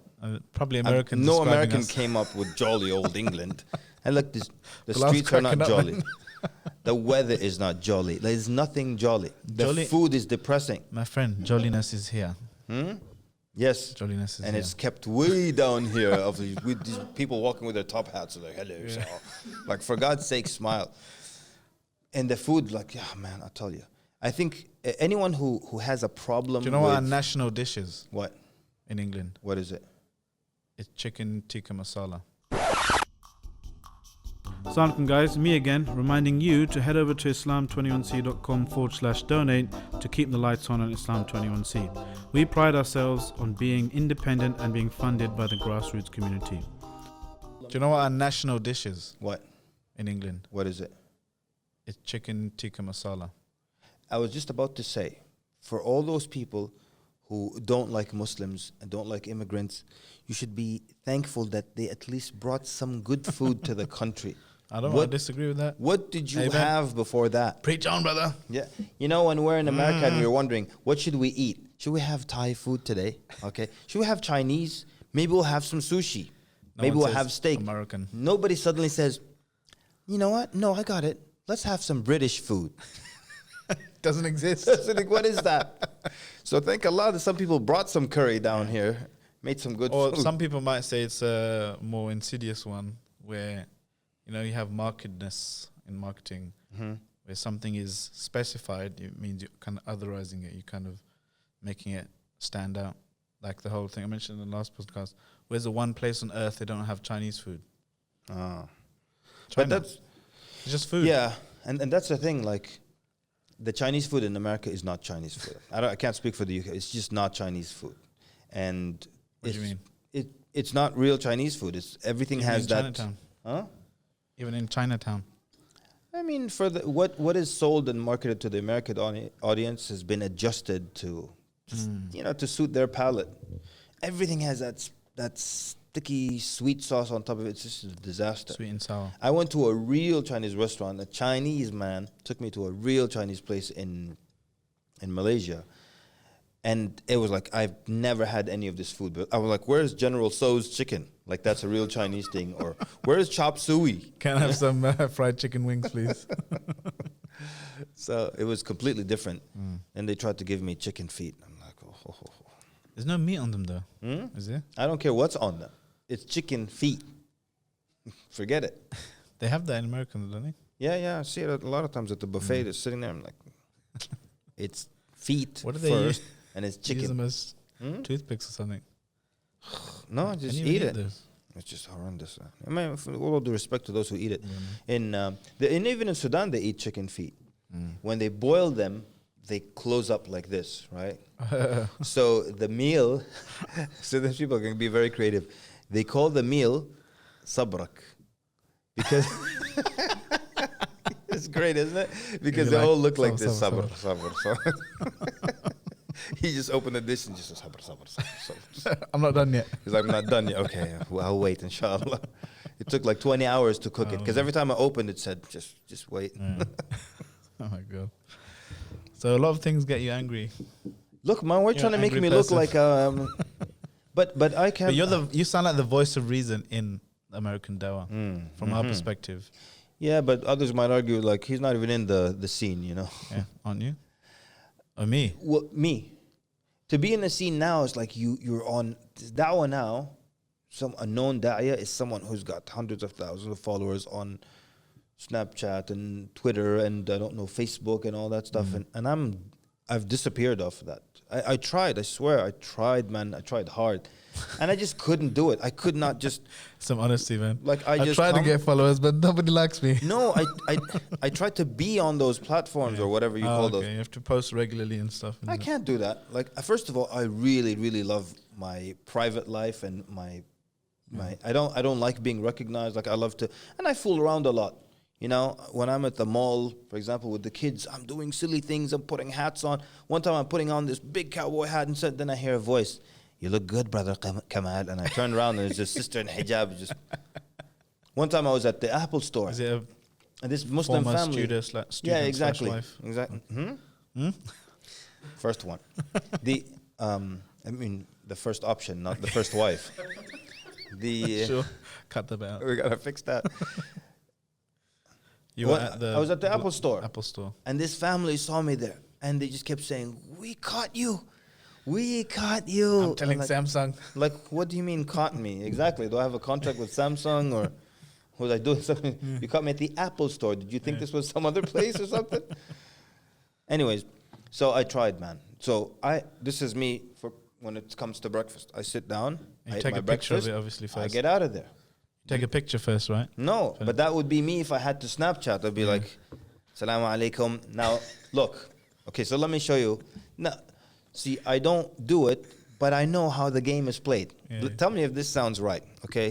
Probably Americans.
No
describing
American
us.
came up with jolly old England. And look, the
Glass
streets are not
cracking up,
jolly.
man.
The weather is not jolly. There's nothing jolly. The
Jolly-
food is depressing.
My friend, jolliness is here.
Yes.
Jolliness is
And
here.
it's kept way down here of with these people walking with their top hats. Like, hello. So, like, for God's sake, smile. And the food, like, yeah, man, I'll tell you. I think anyone who has a problem
Do you know what our
with...
national dish is
What?
in England?
What is it?
It's chicken tikka masala.
Assalamualaikum guys, me again, reminding you to head over to islam21c.com/donate to keep the lights on Islam 21c. We pride ourselves on being independent and being funded by the grassroots community.
Do you know what our national dish is
What?
in England?
What is it?
It's chicken tikka masala.
I was just about to say, for all those people who don't like Muslims and don't like immigrants, you should be thankful that they at least brought some good food to the country.
I don't
What-
want to disagree with that.
What did you
Amen.
have before that?
Preach on, brother.
Yeah. You know, when we're in America and we're wondering, what should we eat? Should we have Thai food today? Okay. Should we have Chinese? Maybe we'll have some sushi.
No
Maybe
one
we'll
says
have steak.
American.
Nobody suddenly says, you know what? No, I got it. Let's have some British food.
Doesn't exist.
So like, what is that? So thank Allah that some people brought some curry down here, made some good
Or
food.
some people might say it's a more insidious one where, you know, you have markedness in marketing, where something is specified. It means you're kind of otherizing it. You're kind of making it stand out. Like the whole thing I mentioned in the last podcast. Where's the one place on earth they don't have Chinese food?
Ah.
China.
But that's,
It's just food.
yeah, and that's the thing, like, the Chinese food in America is not Chinese food. I can't speak for the UK. It's just not Chinese food. And
What do you mean?
It's not real Chinese food. It's everything
Even
has
in
that.
Chinatown.
Huh?
Even in Chinatown.
I mean, for the what is sold and marketed to the American audience has been adjusted to, you know, to suit their palate. Everything has that sticky sweet sauce on top of it. It's just a disaster.
Sweet and sour.
I went to a real Chinese restaurant. A Chinese man took me to a real Chinese place in Malaysia. And it was like, I've never had any of this food. But I was like, where's General Tso's chicken? Like, that's a real Chinese thing. Or, where's chop suey?
Can I have some fried chicken wings, please?
So it was completely different. And they tried to give me chicken feet. I'm like, oh.
There's no meat on them, though. Is there?
I don't care what's on them. It's chicken feet. Forget it.
They have that in America, don't they?
Yeah, I see it a lot of times at the buffet. They're sitting there. I'm like, it's feet
What do they
first,
use?
and it's
Use
chicken.
them as toothpicks or something.
No, just
Can you
eat
even
it.
those?
It's just horrendous. I mean, with all due respect to those who eat it, and even in Sudan they eat chicken feet. When they boil them, they close up like this, right? So the meal, so these people can be very creative. They call the meal sabrak because it's great, isn't it? Because they
like
all look like this.
sabr,
Sabr. He just opened the dish and just says, sabr.
I'm not done yet.
He's like, I'm not done yet. Okay, well, I'll wait, inshallah. It took like 20 hours to cook it because every time I opened it said, just wait.
Oh my god. So a lot of things get you angry.
Look, man, we're
You're
trying to
an
make
angry
me look
person.
like but I can't.
But you sound like the voice of reason in American Dawa from our perspective.
Yeah, but others might argue like he's not even in the scene, you know.
Yeah, aren't you? Or me?
Well, me, to be in the scene now is like you're on da'wah now. A known da'iyah is someone who's got hundreds of thousands of followers on Snapchat and Twitter and I don't know, Facebook and all that stuff. And I've disappeared off of that. I tried, I swear, I tried hard. And I just couldn't do it. I could not just,
Some honesty, man.
like I just
tried to get followers, but nobody likes me.
No, I tried to be on those platforms or whatever you call those.
You have to post regularly and stuff.
I can't do that. Like, first of all, I really, really love my private life and my I don't like being recognized. Like, I love to, and I fool around a lot. You know, when I'm at the mall, for example, with the kids, I'm doing silly things. I'm putting hats on. One time I'm putting on this big cowboy hat and said, then I hear a voice, "You look good, brother Kamal." And I turned around and there's a sister in hijab. Just One time I was at the Apple store.
Is it a
And this Muslim
former
family.
student
Yeah, exactly.
wife?
Exactly. First one. The first option, not the first wife.
Sure. Cut that out.
We gotta fix that.
You were at the
I was at the Apple store.
Apple store.
And this family saw me there, and they just kept saying, "We caught you, we caught you."
I'm telling
like,
Samsung.
Like, what do you mean caught me? Exactly. Do I have a contract with Samsung, or was I doing something? You caught me at the Apple store. Did you think this was some other place or something? Anyways, so I tried, man. So this is me for when it comes to breakfast. I sit down,
You
I eat
take
my
a picture of
breakfast,
it, obviously,
I
first.
get out of there.
Take a picture first, right?
No, but that would be me if I had to Snapchat. I'd be like, "Assalamu alaikum." Now, look. Okay, so let me show you. Now, see, I don't do it, but I know how the game is played.
Yeah.
Tell me if this sounds right. Okay,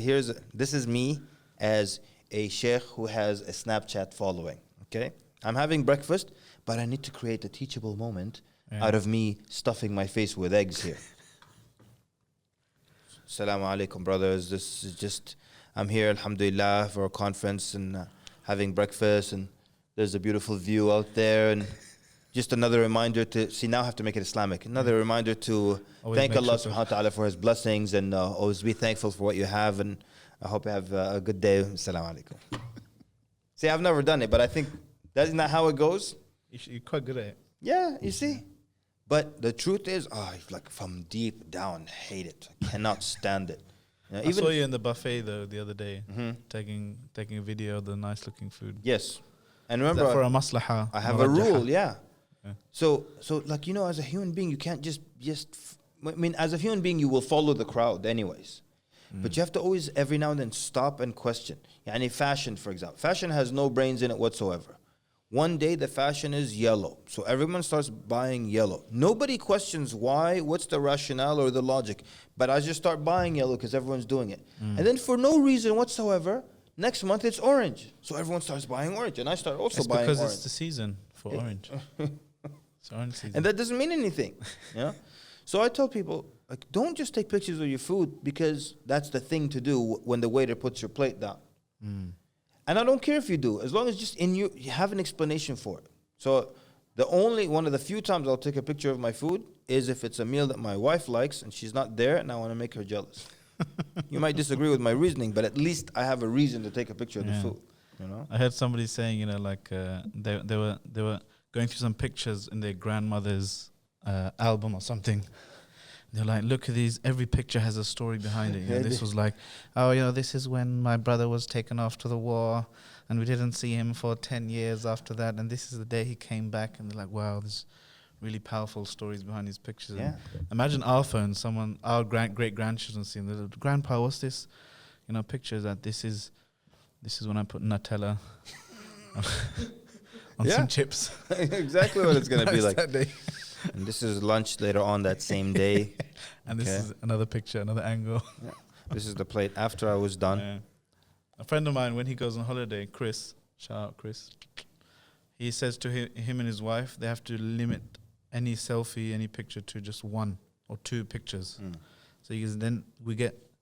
this is me as a sheikh who has a Snapchat following. Okay, I'm having breakfast, but I need to create a teachable moment out of me stuffing my face with eggs here. Assalamu alaikum, brothers. This is just, I'm here, alhamdulillah, for a conference and having breakfast, and there's a beautiful view out there, and just another reminder to, see, now I have to make it Islamic, another reminder to
Always
thank
make
Allah
sure
subhanahu wa ta'ala for his blessings, and always be thankful for what you have, and I hope you have a good day. Assalamu alaikum. See, I've never done it, but I think that's not how it goes.
You're quite good at it.
Yeah, you see. But the truth is, like from deep down, hate it. I cannot stand it. You know,
I saw you in the buffet though the other day,
Mm-hmm.
taking a video of the nice looking food.
Yes. And
Is that
remember,
for a maslaha?
I have a rule, yeah.
Yeah.
So like, you know, as a human being, you can't just I mean, as a human being, you will follow the crowd anyways. But you have to always, every now and then, stop and question. Yani fashion, for example. Fashion has no brains in it whatsoever. One day, the fashion is yellow. So everyone starts buying yellow. Nobody questions why, what's the rationale or the logic. But I just start buying yellow because everyone's doing it. And then for no reason whatsoever, next month it's orange. So everyone starts buying orange. And I start also
It's
buying
because
orange.
it's the season for orange. It's orange season.
And that doesn't mean anything. You know? So I tell people, like, don't just take pictures of your food because that's the thing to do when the waiter puts your plate down. And I don't care if you do, as long as just you have an explanation for it. So one of the few times I'll take a picture of my food is if it's a meal that my wife likes and she's not there and I want to make her jealous. You might disagree with my reasoning, but at least I have a reason to take a picture of the food. You know?
I heard somebody saying, you know, like they were going through some pictures in their grandmother's album or something. They're like, look at these. Every picture has a story behind it. You know, this was like, oh, you know, this is when my brother was taken off to the war, and we didn't see him for 10 years after that. And this is the day he came back. And they're like, wow, there's really powerful stories behind these pictures.
Yeah.
And imagine our phone, our great grandchildren seeing the grandpa, what's this? You know, pictures that this is when I put Nutella on some chips.
Exactly what it's going to be like.
That day.
And this is lunch later on that same day.
And this is another picture, another angle.
Yeah. This is the plate after I was done.
Yeah. A friend of mine, when he goes on holiday, Chris, shout out Chris, he says to him and his wife, they have to limit any selfie, any picture to just 1 or 2 pictures. So he goes, then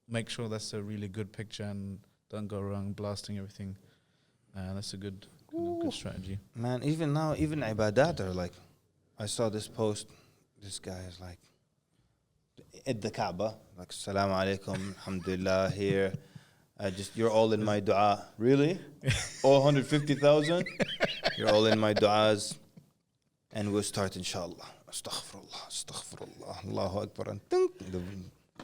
make sure that's a really good picture and don't go around blasting everything. That's a good strategy.
Man, even now, even ibadat are like, I saw this post. This guy is like, at the Kaaba, like, Assalamu alaikum, alhamdulillah, here. You're all in my dua. Really? All 150,000? You're all in my du'as. And we'll start, inshallah. Astaghfirullah, astaghfirullah, Allahu Akbar. And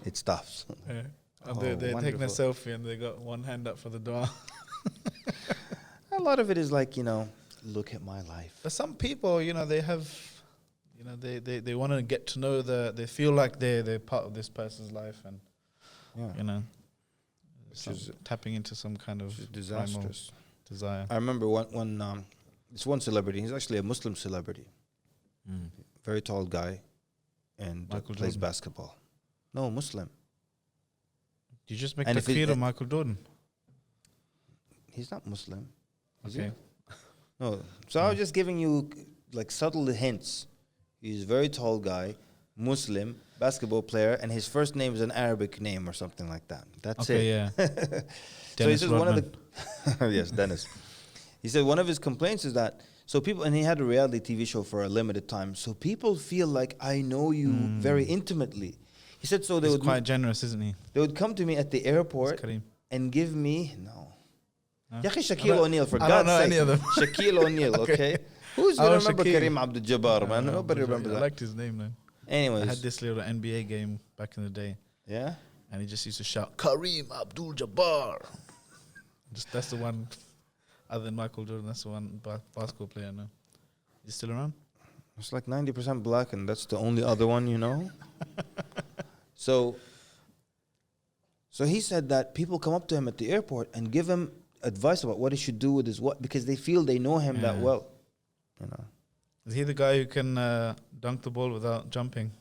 it stops.
Yeah. And they're taking a selfie and they got one hand up for the dua.
A lot of it is like, you know, look at my life.
But some people, you know, they have, you know, they want to get to know they feel like they're part of this person's life, and you know, tapping into some kind of
disastrous
desire.
I remember this one celebrity. He's actually a Muslim celebrity, very tall guy, and plays basketball. No, Muslim.
You just make
And
takfir of Michael Jordan.
He's not Muslim. Is
Okay.
No. So I was just giving you like subtle hints. He's a very tall guy, Muslim, basketball player, and his first name is an Arabic name or something like that. That's
Okay,
it.
yeah.
So he
Dennis
says one of
Rodman.
the yes, Dennis. He said one of his complaints is that so people, and he had a reality TV show for a limited time, so people feel like I know you very intimately. He said so they
He's
would
quite generous, isn't he?
they would come to me at the airport
Kareem.
and give me no.
No?
Ya akhi, Shaquille O'Neal, for
I don't
God's
know
sake.
any of them.
Shaquille O'Neal, okay? Who's
Oh,
gonna remember
Shaquille.
Kareem Abdul-Jabbar, man? Nobody remembers
I
that.
liked his name, man. I
Anyways,
had this little NBA game back in the day,
yeah.
and he just used to shout, Kareem Abdul-Jabbar. Just that's the one, other than Michael Jordan, that's the one basketball player now. Is he still around?
It's like 90% black, and that's the only other one, you know? So he said that people come up to him at the airport and give him advice about what he should do with his what, because they feel they know him that
Yeah.
well, you know?
Is he the guy who can dunk the ball without jumping?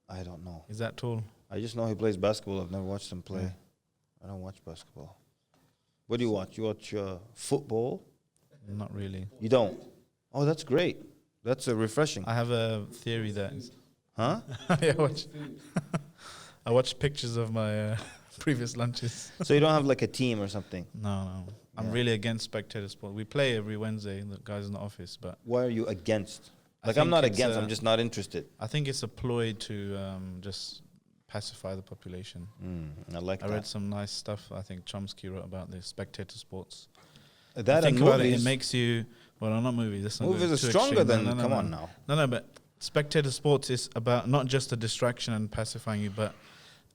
I don't know.
Is that tall?
I just know he plays basketball. I've never watched him play.
Yeah.
I don't watch basketball. What do you watch? You watch football?
Not really.
You don't? Oh, that's great. That's refreshing.
I have a theory that
Huh?
I watch pictures of my previous lunches.
So you don't have like a team or something?
No. I'm
Yeah.
really against spectator sport. We play every Wednesday, the guys in the office, but
Why are you against?
I
Like, I'm
think
not
it's,
against, I'm just not interested.
I think it's a ploy to just pacify the population.
I like
I
that.
read some nice stuff. I think Chomsky wrote about this spectator sports.
That
think
and
about it,
movies.
it makes you. Well, not movies. That's not
Movies
good,
are
too
stronger
extreme.
than. Come on now.
No, but spectator sports is about not just a distraction and pacifying you, but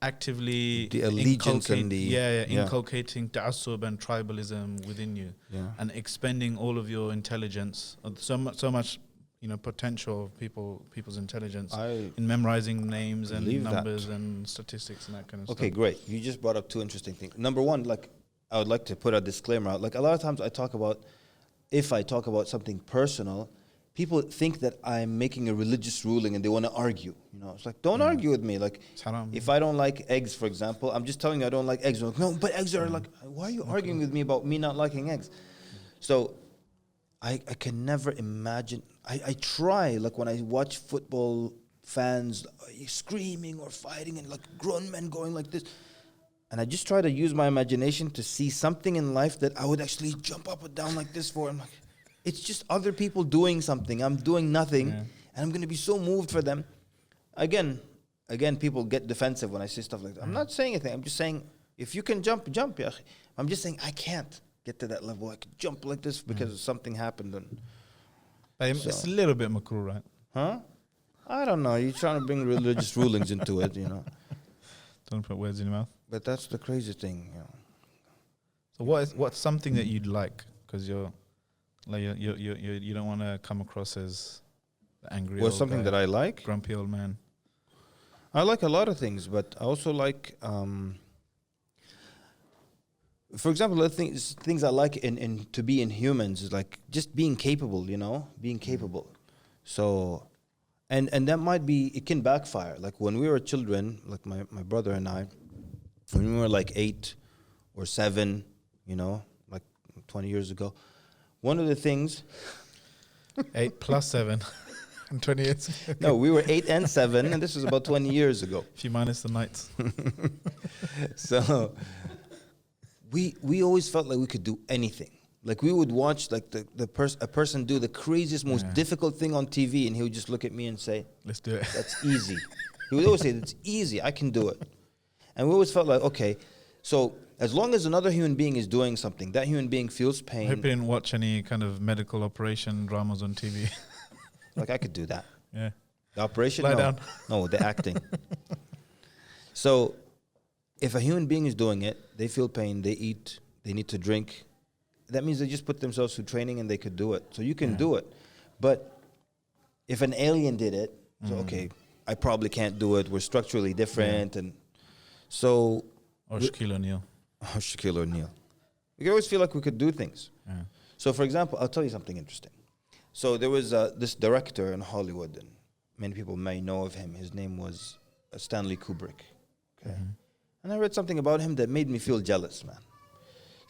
actively
The allegiance and
inculcating ta'assub and tribalism within you,
Yeah.
and expending all of your intelligence, so much, potential of people's intelligence
I
in memorizing names and
believe that.
numbers and statistics and that kind of
Okay,
stuff.
great. You just brought up two interesting things. Number one, like, I would like to put a disclaimer out. Like, a lot of times if I talk about something personal, people think that I'm making a religious ruling and they want to argue. It's like, don't argue with me. Like,
It's haram.
if I don't like eggs, for example, I'm just telling you I don't like eggs. You're like, no, but eggs are like, why are you arguing with me about me not liking eggs? So I can never imagine. I try, like, when I watch football fans screaming or fighting and like grown men going like this. And I just try to use my imagination to see something in life that I would actually jump up and down like this for. I'm like, it's just other people doing something. I'm doing nothing.
Yeah.
And I'm going to be so moved for them. Again, people get defensive when I say stuff like that. I'm not saying anything. I'm just saying, if you can jump, jump. Ya akhi. I'm just saying, I can't get to that level. I could jump like this because something happened.
But it's a little bit makruh, right?
Huh? I don't know. You're trying to bring religious rulings into it,
Don't put words in your mouth.
But that's the crazy thing,
So what's something that you'd like? Because you don't want to come across as the angry
Well,
old
something
guy,
that I like.
grumpy old man.
I like a lot of things, but I also like, for example, the things I like in to be in humans is like just being capable, being capable. So, and that might be, it can backfire. Like when we were children, like my brother and I, when we were like 8 or 7, like 20 years ago, one of the things.
8 plus 7 and 20 years.
No, we were 8 and 7, and this was about 20 years ago.
If you minus the nights.
So we always felt like we could do anything. Like we would watch like a person do the craziest, most difficult thing on TV, and he would just look at me and say,
Let's do it.
"That's easy." He would always say, "It's easy. I can do it." And we always felt like, okay, so as long as another human being is doing something, that human being feels
I hope you
pain.
didn't watch any kind of medical operation dramas on TV.
Like I could do that.
Yeah.
The operation?
Lie
No.
down.
No, the acting. So if a human being is doing it, they feel pain, they eat, they need to drink. That means they just put themselves through training and they could do it. So you can do it. But if an alien did it, so okay, I probably can't do it. We're structurally different. And so,
Or Shaquille O'Neal.
Shaquille O'Neal. We always feel like we could do things.
Yeah.
So, for example, I'll tell you something interesting. So there was this director in Hollywood, and many people may know of him. His name was Stanley Kubrick. Okay, and I read something about him that made me feel jealous, man.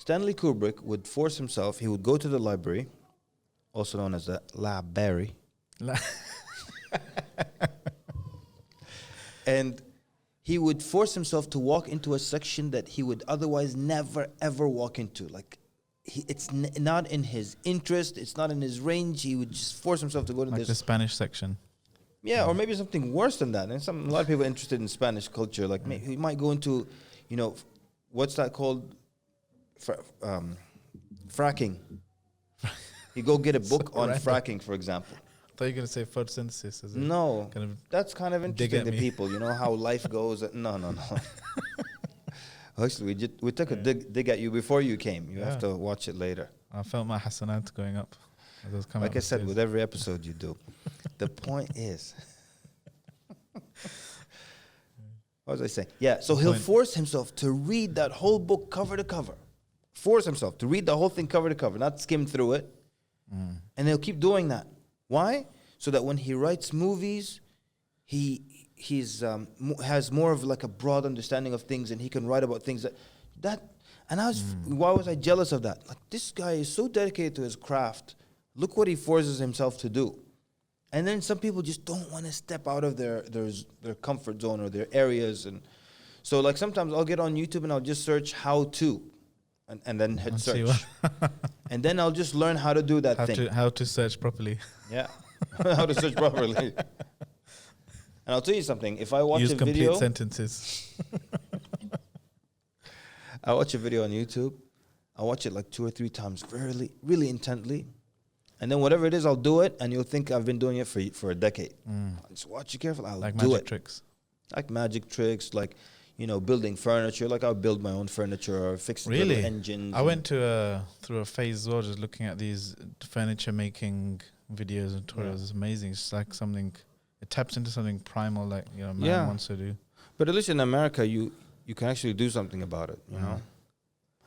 Stanley Kubrick would force himself, he would go to the library, also known as the library, and he would force himself to walk into a section that he would otherwise never ever walk into. Like, it's not in his interest, it's not in his range. He would just force himself to go to
Like
this.
the Spanish section.
Yeah, or maybe something worse than that. And a lot of people are interested in Spanish culture. Like, he might go into, what's that called? Fracking. You go get a book on
random.
fracking, for example.
I thought you were going to say photosynthesis. Is it?
No,
Kind of
that's kind of
dig
interesting
at
to
me.
people. You know how life goes. No. Actually, we took a dig at you before you came. You have to watch it later.
I felt my hasanat going up. As I was coming
Like I
up the
said,
stairs.
with every episode you do. The point is, what was I saying? Yeah, so he'll force himself to read that whole book cover to cover. Force himself to read the whole thing cover to cover, not skim through it. And he'll keep doing that. Why? So that when he writes movies, he has more of like a broad understanding of things, and he can write about things that. And why was I jealous of that? Like, this guy is so dedicated to his craft. Look what he forces himself to do. And then some people just don't want to step out of their comfort zone or their areas. And so, like, sometimes I'll get on YouTube and I'll just search how to, and then hit
And see
search. And then I'll just learn how to do that thing.
How to search properly.
Yeah. How to search properly. And I'll tell you something. If I watch
Use
a
complete
video,
sentences.
I watch a video on YouTube. I watch it like 2 or 3 times, really, really intently. And then whatever it is, I'll do it, and you'll think I've been doing it for a decade. Just watch it carefully. I'll
Like
do
magic
it.
tricks.
Like magic tricks, like, building furniture. Like, I'll build my own furniture or fix little engines.
I went to through a phase as well, just looking at these furniture making videos and tutorials. It's amazing. It's like something, it taps into something primal, like man wants to do.
But at least in America, you can actually do something about it, you know.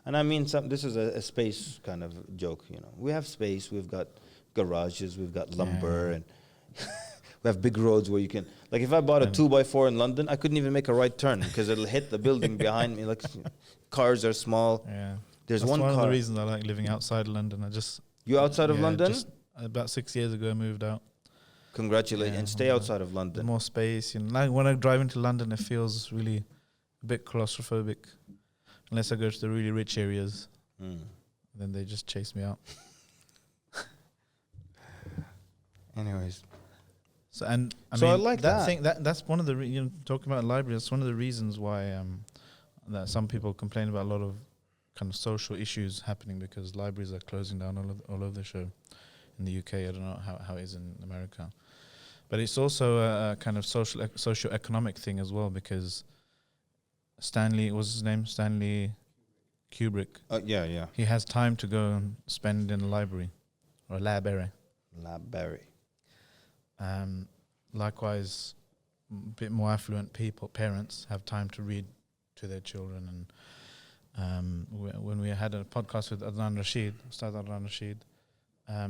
And I mean, this is a space kind of joke, We have space. We've got garages. We've got lumber, and we have big roads where you can. Like, if I bought a 2x4 in London, I couldn't even make a right turn because it'll hit the building behind me. Like, cars are small.
Yeah,
There's
that's
one
of
car.
the reasons I like living outside London.
You outside of London?
Just about 6 years ago, I moved out.
Congratulations, and stay outside of London.
More space. Like when I drive into London, it feels really a bit claustrophobic. Unless I go to the really rich areas, then they just chase me out.
Anyways,
so I
like that.
Thing, that's one of the talking about libraries. That's one of the reasons why that some people complain about a lot of kind of social issues happening because libraries are closing down all over the show. In the UK, I don't know how it is in America, but it's also a kind of socio-economic thing as well because Stanley, what's his name? Stanley Kubrick.
Yeah.
He has time to go and spend in a library or a library. Likewise, a bit more affluent parents have time to read to their children. And when we had a podcast with Ustad Adnan Rashid,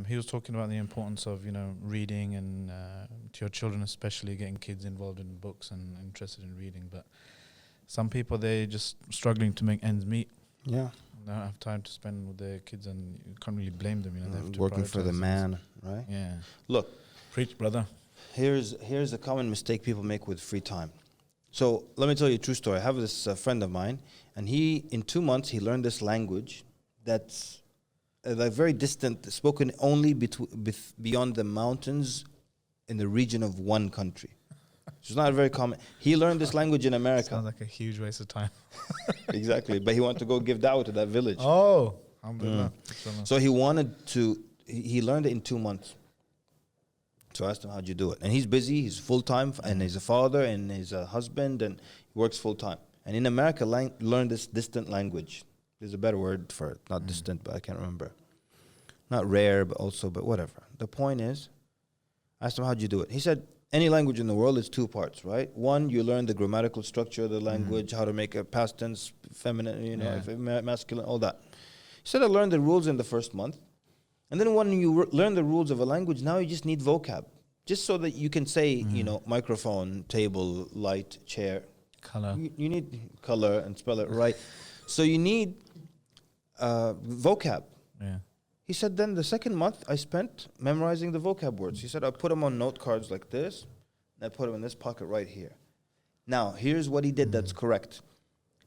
he was talking about the importance of reading and to your children, especially getting kids involved in books and interested in reading. But some people, they're just struggling to make ends meet.
Yeah.
They don't have time to spend with their kids, and you can't really blame them. They have to
Working for the
prioritize
man, right?
Yeah.
Look,
Preach, brother.
here's a common mistake people make with free time. So let me tell you a true story. I have this friend of mine, and in 2 months, he learned this language that's like very distant, spoken only beyond the mountains in the region of one country. It's not very common. He learned this language in America.
Sounds like a huge waste of time.
Exactly. But he wanted to go give da'wah to that village.
Oh, alhamdulillah.
So he learned it in 2 months. So I asked him, how'd you do it? And he's busy, he's full-time, and he's a father, and he's a husband, and he works full-time. And in America, learned this distant language. There's a better word for it. Not distant, but I can't remember. Not rare, but whatever. The point is, I asked him, how'd you do it? He said, any language in the world is 2 parts, right? One, you learn the grammatical structure of the language, how to make a past tense, feminine, masculine, all that. He said, I learned the rules in the first month. And then when you learn the rules of a language, now you just need vocab. Just so that you can say, microphone, table, light, chair.
Color.
You need color and spell it right. So you need vocab.
Yeah.
He said then the second month I spent memorizing the vocab words. He said I put them on note cards like this, and I put them in this pocket right here. Now, here's what he did that's correct.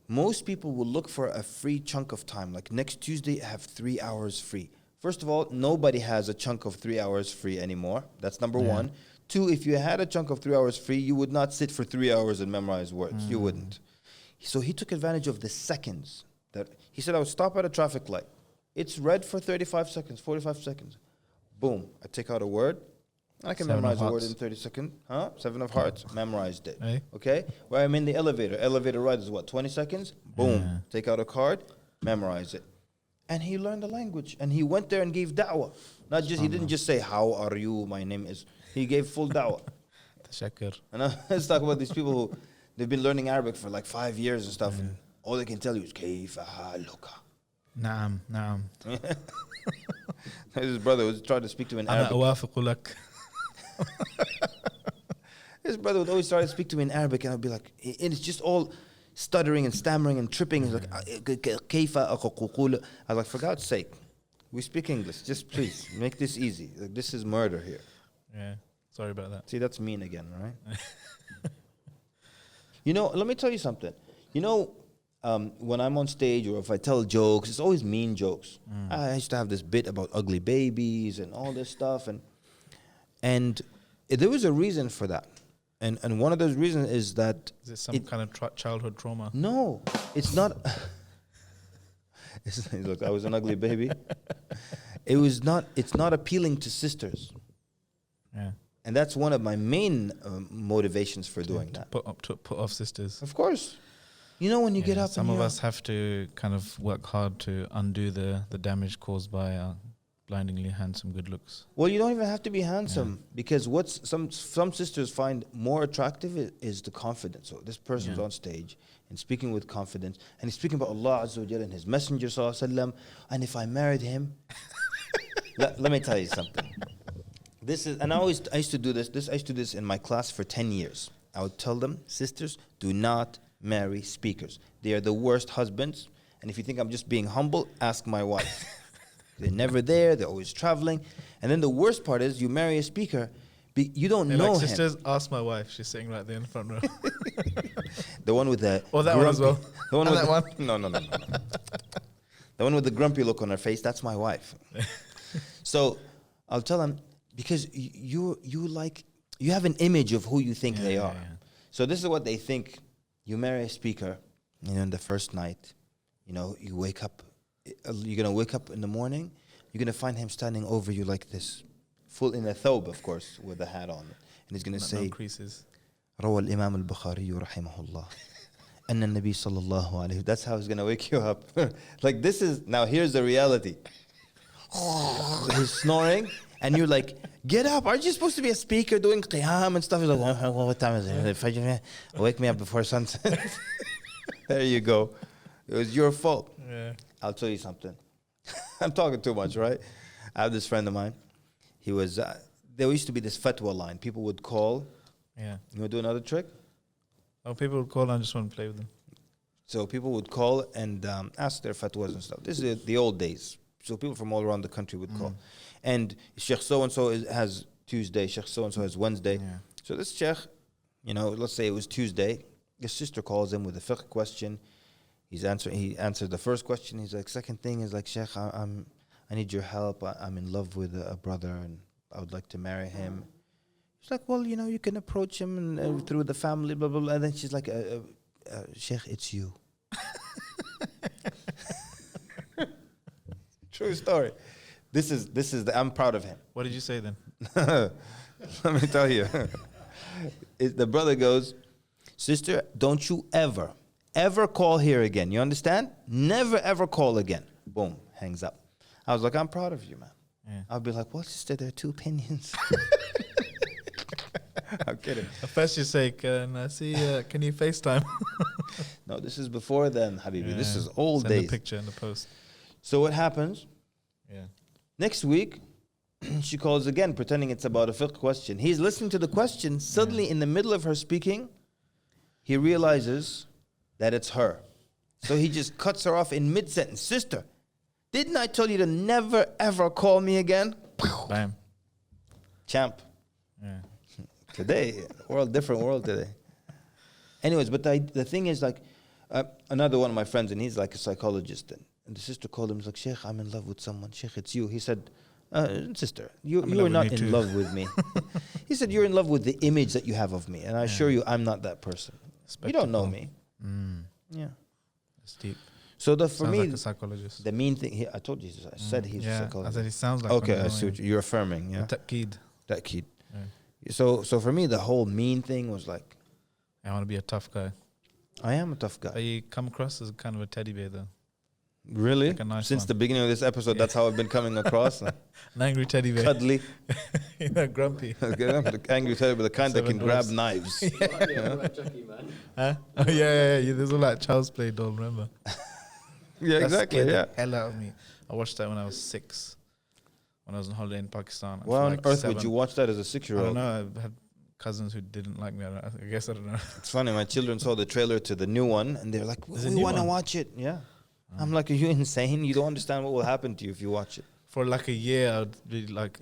Most people will look for a free chunk of time. Like next Tuesday, I have 3 hours free. First of all, nobody has a chunk of 3 hours free anymore. That's number one. Two, if you had a chunk of 3 hours free, you would not sit for 3 hours and memorize words. You wouldn't. So he took advantage of the seconds. That he said, I would stop at a traffic light. It's red for 35 seconds, 45 seconds. Boom. I take out a word. I can memorize a word in 30 seconds. 7 of hearts. Memorized it.
Hey.
Okay? Where I'm in the elevator. Elevator ride is what, 20 seconds? Boom. Take out a card. Memorize it. And he learned the language. And he went there and gave da'wah. Not just, he didn't just say, how are you? My name is. He gave full da'wah.
Tashakkur.
And let's talk about these people who, they've been learning Arabic for like 5 years and stuff. And all they can tell you is, كيف حالك?
Naam, naam.
His brother was trying to speak to him in
أنا
Arabic.
أوافق لك.
His brother would always try to speak to me in Arabic, and I'd be like, and it's just all stuttering and stammering and tripping. He's like, كيف أقول? I was like, for God's sake, we speak English. Just please make this easy. Like, this is murder here.
Yeah. Sorry about that.
See, that's mean again, right? You know, let me tell you something. You know, when I'm on stage or if I tell jokes, it's always mean jokes. I used to have this bit about ugly babies and all this stuff, and there was a reason for that. And one of those reasons is that
Is it some kind of childhood trauma?
no, it's not. Look, I was an ugly baby. It's not appealing to sisters.
Yeah.
And that's one of my main motivations for doing that.
Put off sisters.
Of course. You know when you get up
Some
and
of
you're-
us have to kind of work hard to undo the damage caused by our blindingly handsome good looks.
Well, you don't even have to be handsome because what's some sisters find more attractive is the confidence. So this person's on stage and speaking with confidence, and he's speaking about Allah Azza wa Jalla and His Messenger Sallallahu Alaihi Wasallam. And if I married him, let me tell you something. This is, and I used to do this. I used to do this in my class for 10 years. I would tell them, sisters, do not marry speakers. They are the worst husbands. And if you think I'm just being humble, ask my wife. They're never there. They're always traveling. And then the worst part is you marry a speaker, you don't
They're
know
like,
him.
sisters, ask my wife. She's sitting right there in the front row.
The one with the
Or that one as well.
The one
And
with
that
the,
one.
No. The one with the grumpy look on her face, that's my wife. So I'll tell them, because you have an image of who you think they are.
Yeah.
So this is what they think. You marry a speaker, in the first night, you wake up, you're going to wake up in the morning, you're going to find him standing over you like this, full in a thobe, of course, with a hat on. And he's going to say,
No creases.
روى الإمام البخاري رحمه الله أن النبي صلى الله عليه. That's how he's going to wake you up. Like this is, now here's the reality. He's snoring. And you're like, get up. Aren't you supposed to be a speaker doing qiyam and stuff? He's like, what time is it? Wake me up before sunset. There you go. It was your fault.
Yeah.
I'll tell you something. I'm talking too much, right? I have this friend of mine. He was, there used to be this fatwa line. People would call.
Yeah.
You want to do another trick?
Oh, people would call and I just want to play with them.
So people would call and ask their fatwas and stuff. This is the old days. So people from all around the country would call. And Sheikh so-and-so has Tuesday, Sheikh so-and-so has Wednesday.
Yeah.
So this Sheikh, let's say it was Tuesday. His sister calls him with a fiqh question. He answered the first question. He's like, second thing is like, Sheikh, I need your help. I'm in love with a brother and I would like to marry him. She's like, well, you can approach him and through the family, blah, blah, blah. And then she's like, Sheikh, it's you. True story. This is I'm proud of him.
What did you say then?
Let me tell you. The brother goes, sister, don't you ever call here again. You understand? Never, ever call again. Boom, hangs up. I was like, I'm proud of you, man.
Yeah.
I'll be like, what, sister? There are two opinions. I'm kidding.
At first you say, can you FaceTime?
No, this is before then, Habibi. This is old
Send
days.
a picture in the post.
So what happens?
Yeah.
Next week, she calls again, pretending it's about a fiqh question. He's listening to the question. Suddenly, in the middle of her speaking, he realizes that it's her. So he just cuts her off in mid-sentence. Sister, Didn't I tell you to never ever call me again?
Bam.
Champ.
Yeah.
Today, different world today. Anyways, but the thing is, like, another one of my friends, and he's like a psychologist, and the sister called him, he's like, Sheikh, I'm in love with someone. Sheikh, it's you. He said, sister, you are not in love with me. He said, you're in love with the image that you have of me, and I assure you, I'm not that person. You don't know me. Yeah.
It's deep.
So for
Sounds
me,
like a psychologist.
the mean thing, I told you, I said he's a
I
psychologist.
said he sounds like
Okay,
one,
I see what you're affirming, yeah.
That kid.
That kid.
Yeah.
So for me, the whole mean thing was like,
I want to be a tough guy.
I am a tough
But
guy.
you come across as kind of a teddy bear, though.
Really?
Like a nice
Since
one.
the beginning of this episode, that's how I've been coming across.
An angry teddy bear.
Cuddly.
Grumpy.
The angry teddy bear, the kind that can
Seven
grab
dwarfs.
knives.
Chucky, man.
Huh? Oh, yeah. There's all that child's play doll, remember?
Yeah,
That
exactly.
scared
Yeah.
the hell out of me. I watched that when I was 6. When I was on holiday in Pakistan.
Why on
like
earth
7.
would you watch that as a
I
6-year-old?
don't know. I had cousins who didn't like me. I guess I don't know.
It's funny. My children saw the trailer to the new one, and they're like,
There's a
"We
new
want to
one?"
watch it." Yeah. I'm like, "Are you insane? You don't understand what will happen to you if you watch it.
For like a year, I'd be like,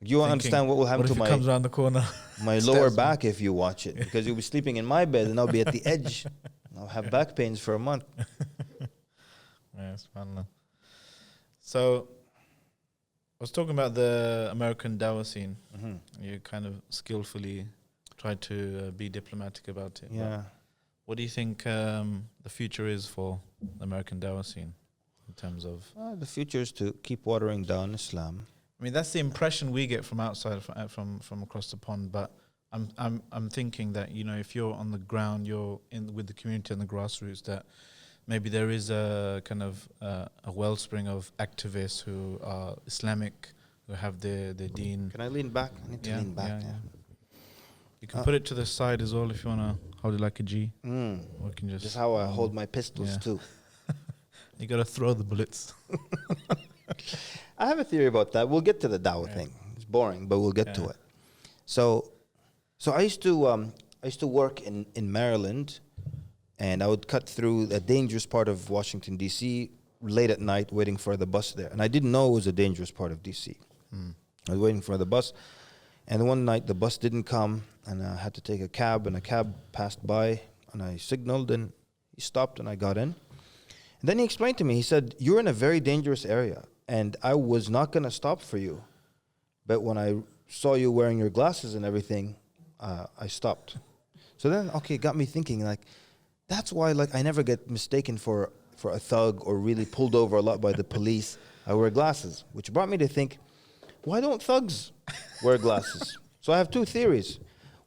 You won't
thinking,
understand what will happen
what if
to
it comes around the corner?
my
Stabs
lower
me.
back if you watch it, because you'll be sleeping in my bed and I'll be at the edge. I'll have back pains for a month.
Yeah, it's fun. Though. So, I was talking about the American dawah scene. You kind of skillfully tried to be diplomatic about it. but
Yeah.
what do you think the future is for the American dawah scene in terms of?
The future is to keep watering down Islam.
I mean, that's the impression we get from outside, from across the pond. But I'm thinking that, you know, if you're on the ground, you're in with the community and the grassroots, that maybe there is a kind of a wellspring of activists who are Islamic, who have their deen.
Can I lean back? I need to lean back. Yeah.
You can put it to the side as well if you want to hold it like a G. Or you can
Just
just
how I hold my pistols
yeah.
too.
You got to throw the bullets.
I have a theory about that. We'll get to the dawah thing. It's boring, but we'll get to it. So I used to work in Maryland, and I would cut through a dangerous part of Washington D.C. late at night, waiting for the bus there. And I didn't know it was a dangerous part of D.C. I was waiting for the bus, and one night the bus didn't come, and I had to take a cab, and a cab passed by, and I signaled, and he stopped, and I got in. And then he explained to me, he said, "You're in a very dangerous area, and I was not going to stop for you. But when I saw you wearing your glasses and everything, I stopped." So then, okay, it got me thinking, like, that's why, like, I never get mistaken for a thug or really pulled over a lot by the police. I wear glasses, which brought me to think, why don't thugs wear glasses? So I have two theories.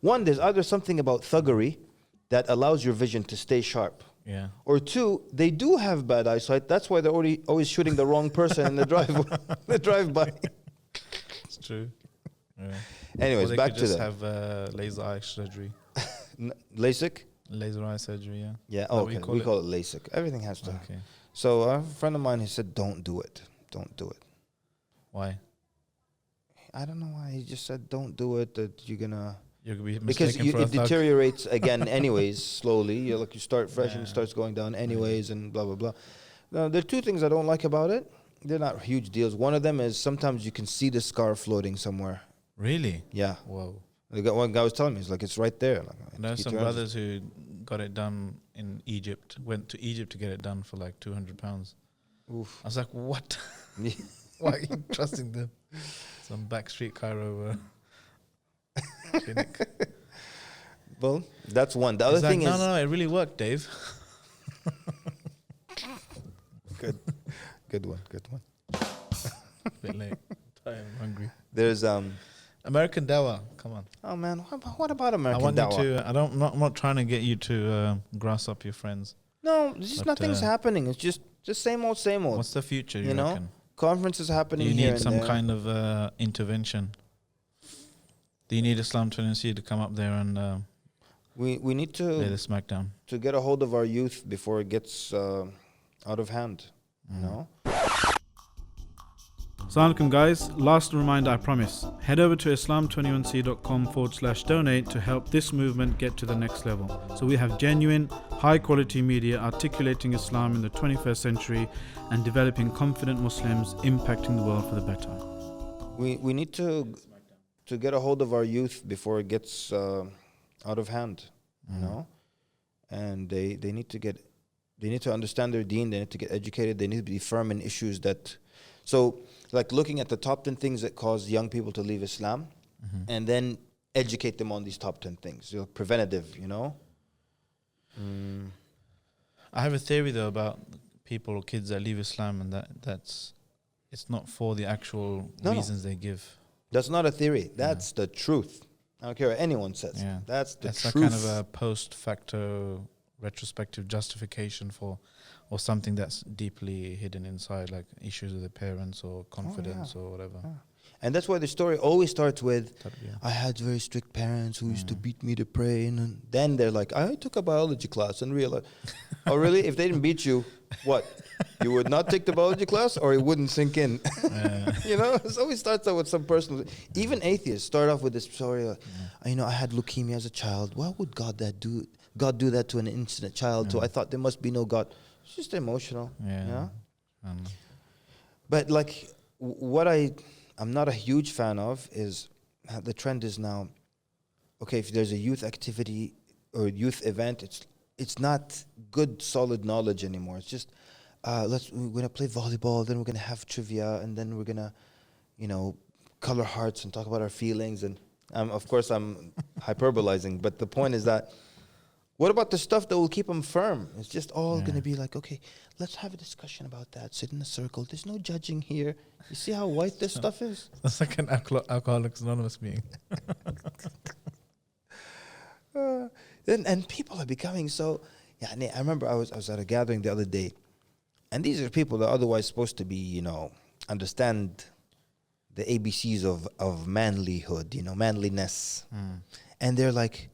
One, there's either something about thuggery that allows your vision to stay sharp.
Yeah.
Or two, they do have bad eyesight. That's why they're always shooting the wrong person in the drive-by.
It's true. Yeah.
Anyways,
Or they
back
could
to
just
the
have laser eye surgery.
LASIK.
Laser eye surgery, yeah.
Yeah,
Is that what
okay.
you
We call it LASIK. Everything has to.
Okay.
So a friend of mine, he said, "Don't do it. Don't do it."
Why?
I don't know why. He just said, "Don't do it. That you're gonna."
You're gonna be
Because
mistaken for a
it
thug.
deteriorates again anyways, slowly. You start fresh and it
Yeah.
starts going down anyways, and blah, blah, blah. Now, there are two things I don't like about it. They're not huge deals. One of them is sometimes you can see the scar floating somewhere.
Really?
Yeah.
Whoa.
One guy was telling me, it's like, it's right there. Like,
I know
he
some
turns-
brothers who got it done in Egypt, went to Egypt to get it done for like £200.
Oof.
I was like, what? Why are you trusting them? Some backstreet Cairo clinic.
Well, that's one. The other
He's like,
thing
no,
is...
no, it really worked, Dave.
Good one.
Bit late. Tired, I'm hungry.
There's...
American Dawah, come on.
Oh, man. What about American
I want
Dawah?
you to. I'm not trying to get you to grass up your friends.
No, just
But,
nothing's happening. It's just same old, same old.
What's the future?
You
You
know?
reckon?
Conferences
Do
happening
you
here
need
and
some
there.
kind of intervention? Do you need Islam 20 to come up there and
We need
lay the
to
smackdown?
get a hold of our youth before it gets out of hand. You know?
Assalamu alaikum guys, last reminder I promise. Head over to islam21c.com/donate to help this movement get to the next level. So we have genuine, high quality media articulating Islam in the 21st century and developing confident Muslims impacting the world for the better.
We need to get a hold of our youth before it gets out of hand, you know? And they need to understand their deen, they need to get educated, they need to be firm in issues that... So, like looking at the top 10 things that cause young people to leave Islam, and then educate them on these top 10 things, preventative, you know?
I have a theory though about people or kids that leave Islam, and that's it's not for the actual reasons they give.
That's not a theory. That's the truth. I don't care what anyone says.
Yeah.
That's the
That's
truth.
like kind of a post facto retrospective justification for, or something that's deeply hidden inside, like issues with the parents or confidence or whatever.
And that's why the story always starts with,
Yeah.
I had very strict parents who used to beat me to pray. And then they're like, I took a biology class and realized, oh, really? If they didn't beat you, what? You would not take the biology class, or it wouldn't sink in? You know, it always starts out with some personal... Even atheists start off with this story, you know, I had leukemia as a child. Why would God do that to an innocent child? So I thought there must be no God. It's just emotional, you know? But like, what I'm not a huge fan of is the trend is now, okay, if there's a youth activity or youth event, it's not good, solid knowledge anymore. It's just, we're going to play volleyball, then we're going to have trivia, and then we're going to, you know, color hearts and talk about our feelings. And of course, I'm hyperbolizing, but the point is that, what about the stuff that will keep them firm? It's just all going to be like, okay, let's have a discussion about that. Sit in a circle. There's no judging here. You see how white this stuff is?
That's like an Alcoholics Anonymous meeting.
And people are becoming so... Yeah, I remember I was at a gathering the other day, and these are people that are otherwise supposed to be, you know, understand the ABCs of manlyhood, you know, manliness. And they're like,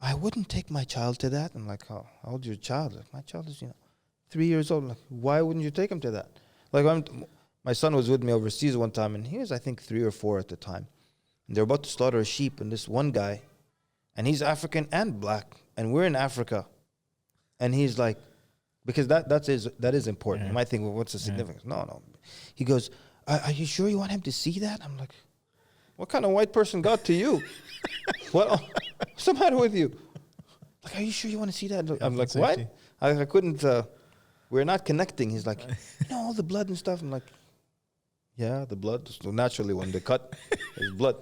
I wouldn't take my child to that. I'm like, how old is your child? Like, my child is, 3 years old. I'm like, why wouldn't you take him to that? Like, my son was with me overseas one time, and he was, I think, 3 or 4 at the time. And they're about to slaughter a sheep, and this one guy, and he's African and black, and we're in Africa. And he's like, because that is important. You might think, well, what's the significance? No. He goes, are you sure you want him to see that? I'm like, what kind of white person got to you? What's the matter with you? Like, are you sure you want to see that? I'm like, what? I couldn't, we're not connecting. He's like, all the blood and stuff. I'm like, yeah, the blood. So naturally, when they cut, there's blood.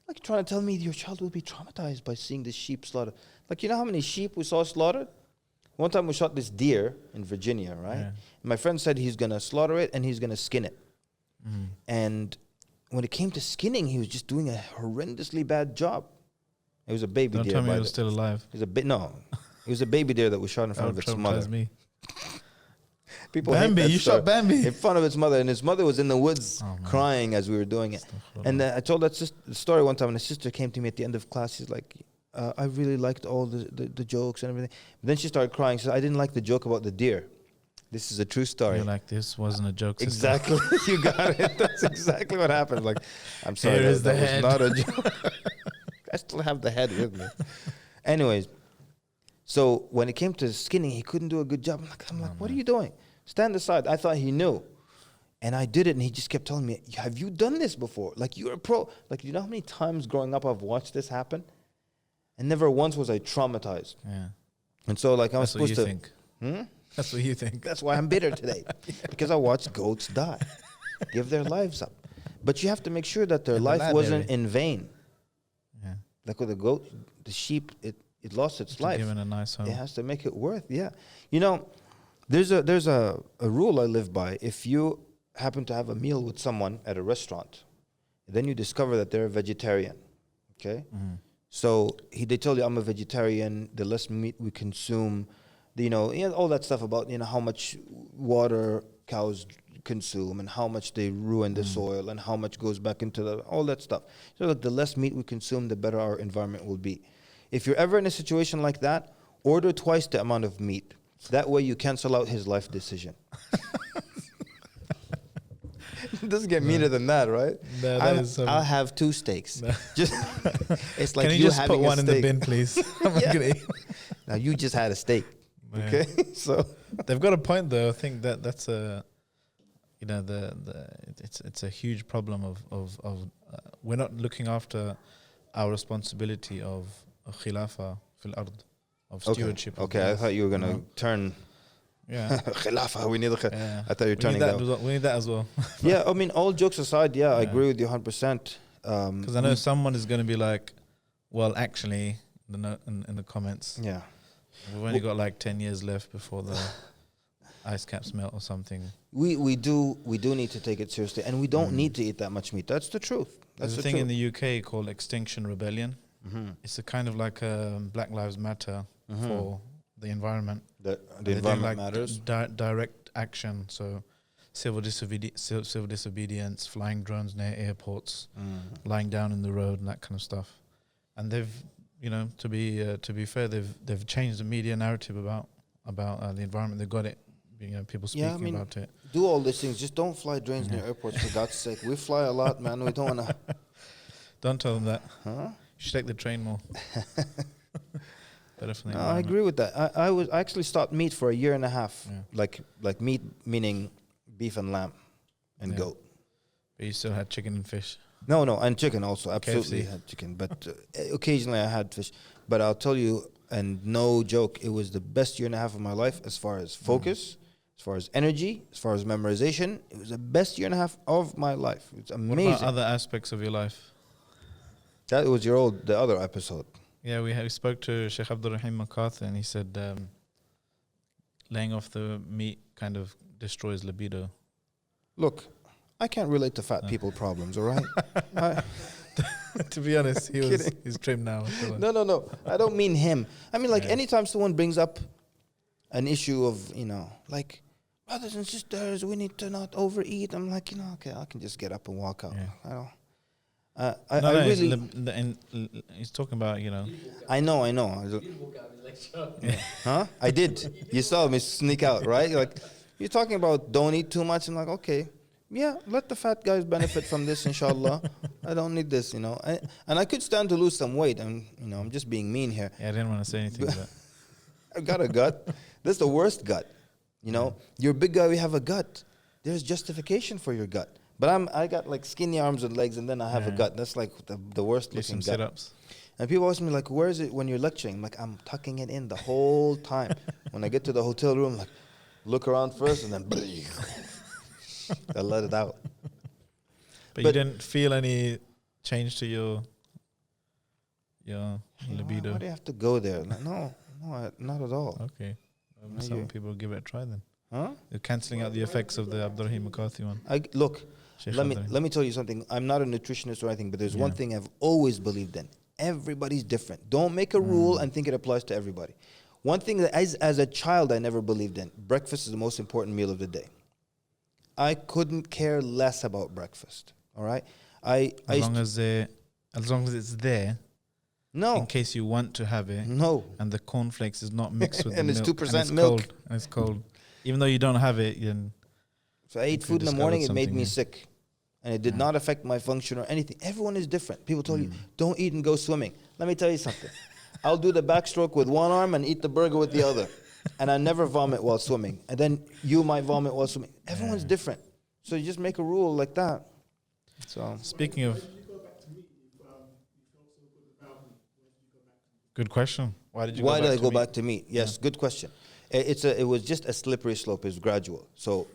Like, trying to tell me your child will be traumatized by seeing this sheep slaughtered. Like, you know how many sheep we saw slaughtered? One time we shot this deer in Virginia, right? And my friend said he's going to slaughter it and he's going to skin it. And when it came to skinning, he was just doing a horrendously bad job. It was a baby deer.
Don't tell me he was still alive.
It was a baby deer that was shot in front of its mother.
Me.
People
Bambi, you shot Bambi
in front of its mother, and his mother was in the woods crying as we were doing it. And I told that story one time, and his sister came to me at the end of class. She's like, I really liked all the jokes and everything. But then she started crying. She said, I didn't like the joke about the deer. This is a true story.
You're like, this wasn't a joke.
Exactly. You got it. That's exactly what happened. Like, I'm sorry,
Here is
that
the
was
head.
not a joke. I still have the head with me. Anyways, so when it came to skinning, he couldn't do a good job. I'm like, what are you doing? Stand aside. I thought he knew. And I did it, and he just kept telling me, have you done this before? Like, you're a pro. Like, you know how many times growing up I've watched this happen? And never once was I traumatized.
Yeah.
And so, like, I was
That's what
supposed
you
to...
think. That's what you think.
That's why I'm bitter today. Because I watched goats die. Give their lives up. But you have to make sure that their life wasn't in vain.
Yeah.
Like with the goat, the sheep, it lost its life.
Given a nice home.
It has to make it worth, You know, there's a rule I live by. If you happen to have a meal with someone at a restaurant, then you discover that they're a vegetarian, okay? So they tell you, I'm a vegetarian, the less meat we consume, all that stuff about, how much water cows consume and how much they ruin the soil and how much goes back into all that stuff. So like the less meat we consume, the better our environment will be. If you're ever in a situation like that, order twice the amount of meat. That way you cancel out his life decision. It doesn't get meaner than that, right? I'll have 2 steaks. Just it's like
can you just
having
put one
a
in
steak.
the bin, please? I'm not gonna eat.
Now you just had a steak.
Yeah.
Okay, so
They've got a point though. I think that's a, you know, it's a huge problem of we're not looking after our responsibility of khilafa fil ard, of stewardship. of
Okay,
the
I
earth,
thought you were gonna
know?
turn
Yeah.
khilafa. We need the
Yeah.
I thought you were turning that.
We need that as well.
Yeah, I mean, all jokes aside, I
Yeah.
agree with you 100%.
Because I know someone is going to be like, well, actually, in the comments,
Yeah.
we've only got like 10 years left before the ice caps melt or something.
We do need to take it seriously, and we don't need to eat that much meat. That's the truth.
There's
That's
a
the
thing
truth.
in the UK called Extinction Rebellion. It's a kind of like a Black Lives Matter for the environment.
The
And they're doing
environment
like
matters.
direct action, so civil disobedience, flying drones near airports, lying down in the road, and that kind of stuff. And they've, you know, to be fair, they've changed the media narrative about the environment. They've got it, you know, people speaking about it.
Do all these things. Just don't fly drones near airports, for God's sake. We fly a lot, man. We don't want to.
Don't tell them that.
Huh?
You should take the train more. Better for the
No, I
environment.
agree with that. I actually stopped meat for a year and a half.
Yeah.
Like meat meaning beef and lamb and
Yeah.
goat.
But you still had chicken and fish.
No, and chicken also. Absolutely
KFC.
had chicken, but occasionally I had fish. But I'll tell you, and no joke, it was the best year and a half of my life as far as focus, as far as energy, as far as memorization. It was the best year and a half of my life. It's
What
amazing.
about other aspects of your life?
That was the other episode.
Yeah, we spoke to Shaykh Abdurrahim MacArthur, and he said laying off the meat kind of destroys libido.
Look, I can't relate to fat people problems, all right?
To be honest, he's trimmed now. So
No. I don't mean him. I mean, like,
Yeah.
anytime someone brings up an issue of, you know, like, brothers and sisters, we need to not overeat. I'm like, you know, okay, I can just get up and walk out.
Yeah.
I don't.
No,
really.
he's talking about, you know.
I know.
You didn't walk out of his lecture.
Huh? I did. You saw me sneak out, right? Like, you're talking about don't eat too much. I'm like, okay, yeah, let the fat guys benefit from this, inshallah. I don't need this, you know. And I could stand to lose some weight. And, you know, I'm just being mean here.
Yeah, I didn't want to say anything, but
I've got a gut. That's the worst gut. You know, you're a big guy, we have a gut. There's justification for your gut. But I got like skinny arms and legs, and then I have a gut. That's like the worst
do
looking
some
gut.
sit-ups.
And people ask me like, where is it when you're lecturing? I'm like, I'm tucking it in the whole time. When I get to the hotel room, like, look around first, and then I let it out.
But you didn't feel any change to your libido?
Why do you have to go there? Like, no, not at all.
Okay.
Are
Some
you-
people give it a try then.
Huh?
You're cancelling out the effects of the Abdurrahim McCarthy one.
Look,
Shaykh
let
Abdurrahim.
me tell you something. I'm not a nutritionist or anything, but there's one
Yeah.
thing I've always believed in. Everybody's different. Don't make a rule and think it applies to everybody. One thing that as a child I never believed in. Breakfast is the most important meal of the day. I couldn't care less about breakfast. All right? I
As
used
long as it's there,
no.
in case you want to have it,
No.
and the cornflakes is not mixed with
And
the
it's
milk,
2%
it's
milk.
cold, and it's cold. Even though you don't have it, then
So I ate
You
food in the
discovered
morning, it made
something
me
new.
sick. And it did not affect my function or anything. Everyone is different. People told you, don't eat and go swimming. Let me tell you something. I'll do the backstroke with one arm and eat the burger with the other. And I never vomit while swimming. And then you might vomit while swimming. Everyone's different. So you just make a rule like that. So
speaking of, good question. Why did you?
why
go
did
back
I
to
go
meat?
back to meat? Yes, good question. It was just a slippery slope. It's gradual. So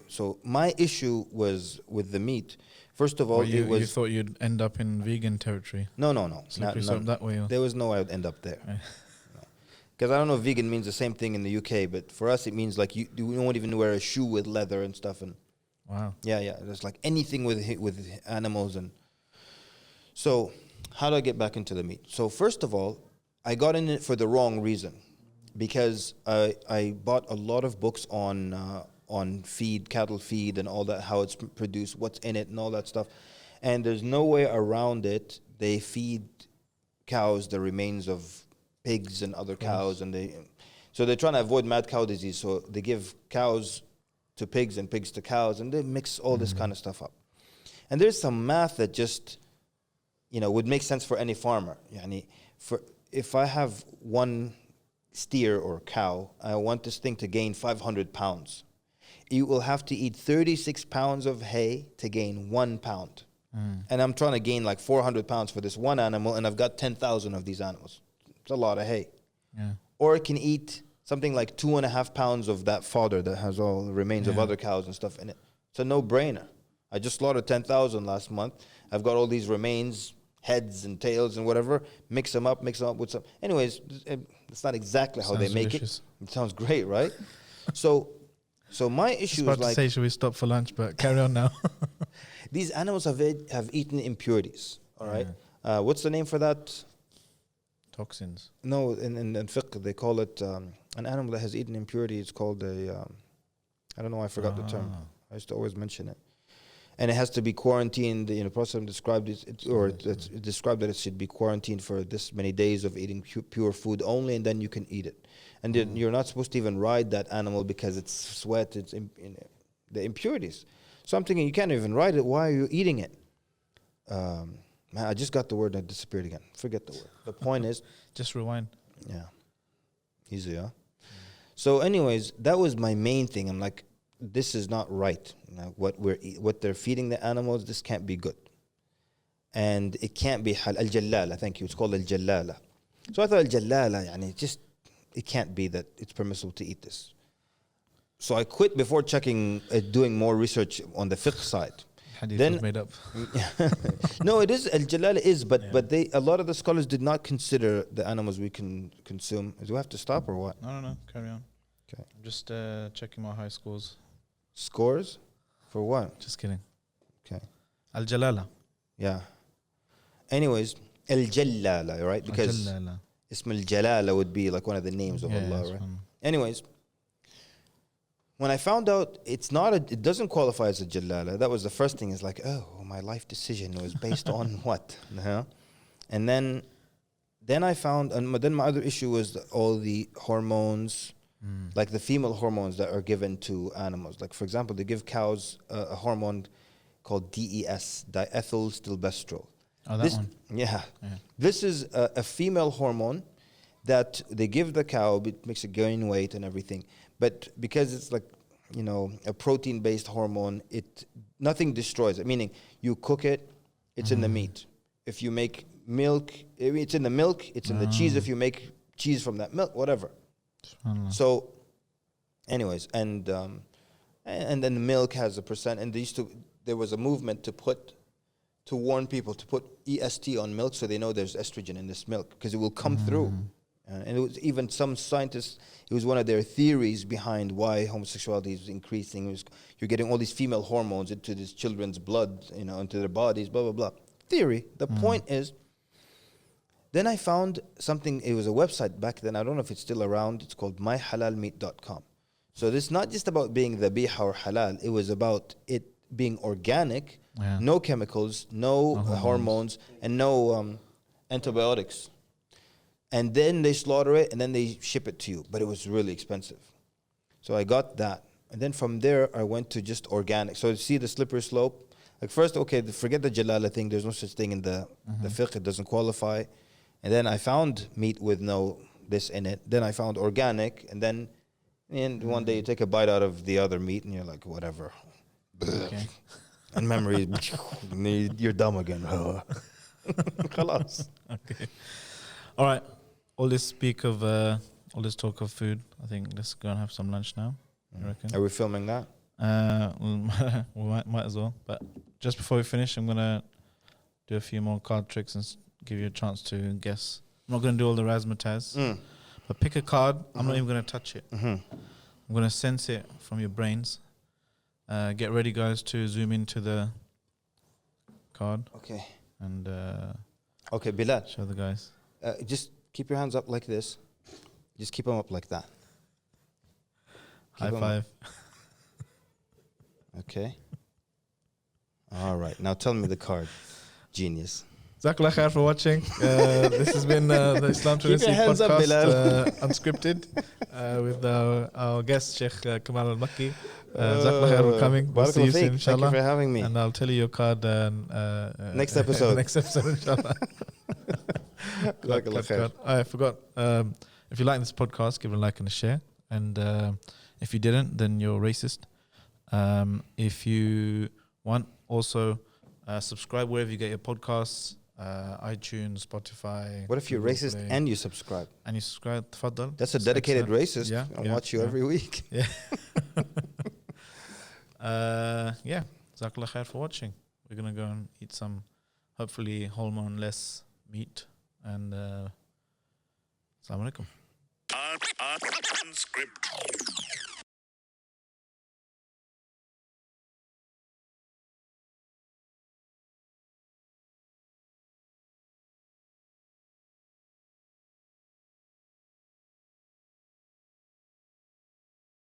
my issue was with the meat. First of all,
Well, you
you
thought you'd end up in vegan territory.
no.
Slippery slope that way.
There was no way I would end up there. Because I don't know if vegan means the same thing in the UK, but for us it means like you won't even wear a shoe with leather and stuff. And
Wow.
yeah, there's like anything with animals. And so how do I get back into the meat? So first of all, I got in it for the wrong reason, because I bought a lot of books on feed, cattle feed, and all that, how it's produced, what's in it, and all that stuff. And there's no way around it. They feed cows the remains of pigs and other cows, and they're trying to avoid mad cow disease. So they give cows to pigs and pigs to cows, and they mix all this kind of stuff up. And there's some math that just, would make sense for any farmer. Yani, if I have one steer or cow, I want this thing to gain 500 pounds. You will have to eat 36 pounds of hay to gain 1 pound. And I'm trying to gain like 400 pounds for this one animal, and I've got 10,000 of these animals. It's a lot of hay.
Yeah.
Or it can eat something like 2.5 pounds of that fodder that has all the remains of other cows and stuff in it. It's a no-brainer. I just slaughtered 10,000 last month. I've got all these remains, heads and tails and whatever. Mix them up with some. Anyways, it's not exactly how they make
delicious.
it. It sounds great, right? So my issue
About
is
to
like
say, should we stop for lunch? But carry on now.
these animals have eaten impurities. All right. What's the name for that?
Toxins.
No, in fiqh they call it an animal that has eaten impurity. It's called I don't know. I forgot the term. I used to always mention it. And it has to be quarantined. You know, Prophet described it's described that it should be quarantined for this many days of eating pure food only, and then you can eat it. And then you're not supposed to even ride that animal because it's sweat, it's the impurities. So I'm thinking, you can't even ride it. Why are you eating it? Man, I just got the word and it disappeared again. Forget the word. The point is,
Just rewind.
yeah, easy, huh? So, anyways, that was my main thing. I'm like, this is not right. You know, what they're feeding the animals, this can't be good, and it can't be al-jallala. Thank you. It's called al-jallala. So I thought al-jallala, yani, it can't be that it's permissible to eat this. So I quit before checking, doing more research on the fiqh side.
Hadith
Then-
was made up.
No, it is al-jalala but a lot of the scholars did not consider the animals we can consume. Do we have to stop or what?
No. Carry on.
Okay.
I'm just checking my high scores.
Scores for what?
Just kidding.
Okay.
Al-Jalala.
Yeah. Anyways, al-jallala, right? Because
Al-Jalala.
Ism al-jalala would be like one of the names of Allah, right? Anyways, when I found out it doesn't qualify as a jallala, that was the first thing. Is like, oh, my life decision was based on what? And then I found, and then my other issue was all the hormones, like the female hormones that are given to animals. Like, for example, they give cows a hormone called DES, diethylstilbestrol.
Oh, that one.
Yeah. This is a female hormone that they give the cow. It makes it gain weight and everything. But because it's like, a protein-based hormone, nothing destroys it. Meaning, you cook it, it's in the meat. If you make milk, it's in the milk. It's in the cheese. If you make cheese from that milk, whatever. So, anyways, and then the milk has a percent. And there was a movement to warn people to put EST on milk so they know there's estrogen in this milk because it will come through. And it was even some scientists, it was one of their theories behind why homosexuality is increasing. You're getting all these female hormones into these children's blood, into their bodies, blah, blah, blah. Theory. The point is, then I found something, it was a website back then, I don't know if it's still around, it's called myhalalmeat.com. So this is not just about being dhabiha or halal, it was about it being organic, no chemicals, no hormones, and no antibiotics. And then they slaughter it, and then they ship it to you. But it was really expensive. So I got that. And then from there, I went to just organic. So you see the slippery slope? Like first, okay, forget the jalala thing. There's no such thing in the fiqh. It doesn't qualify. And then I found meat with no this in it. Then I found organic. And then one day you take a bite out of the other meat, and you're like, whatever.
Okay.
And memory, you're dumb again. Khalas.
Okay. All right. All this talk of food. I think let's go and have some lunch now. You reckon?
Are we filming that?
We might as well. But just before we finish, I'm gonna do a few more card tricks and give you a chance to guess. I'm not gonna do all the razzmatazz, but pick a card. I'm not even gonna touch it. I'm gonna sense it from your brains. Get ready, guys, to zoom into the card
Okay.
and
Okay, Bilal.
show the guys.
Just keep your hands up like this. Just keep them up like that.
High
Keep 'em
five.
Okay. All right. Now tell me the card. Genius.
Jazakallah khair for watching. This has been the Islam
Keep your
20
hands up,
podcast,
Bilal.
Unscripted, with our guest, Shaykh Kamal El-Mekki. Jazakallah khair for coming. We'll see you soon,
Thank you
inshallah.
for having me.
And I'll tell you your card
Next episode.
next episode, inshallah.
Jazakallah khair.
I forgot. If you like this podcast, give it a like and a share. And if you didn't, then you're racist. If you want, also subscribe wherever you get your podcasts. iTunes, Spotify.
What if you're
Google
racist
Play.
and you subscribe?
And you subscribe? Tfaddal.
That's a dedicated racist.
Yeah,
I
yeah,
watch you
yeah.
every week.
Yeah. Yeah. Jazakallah khair for watching. We're going to go and eat some, hopefully, hormone less meat. And Assalamu alaikum.
Unscripted.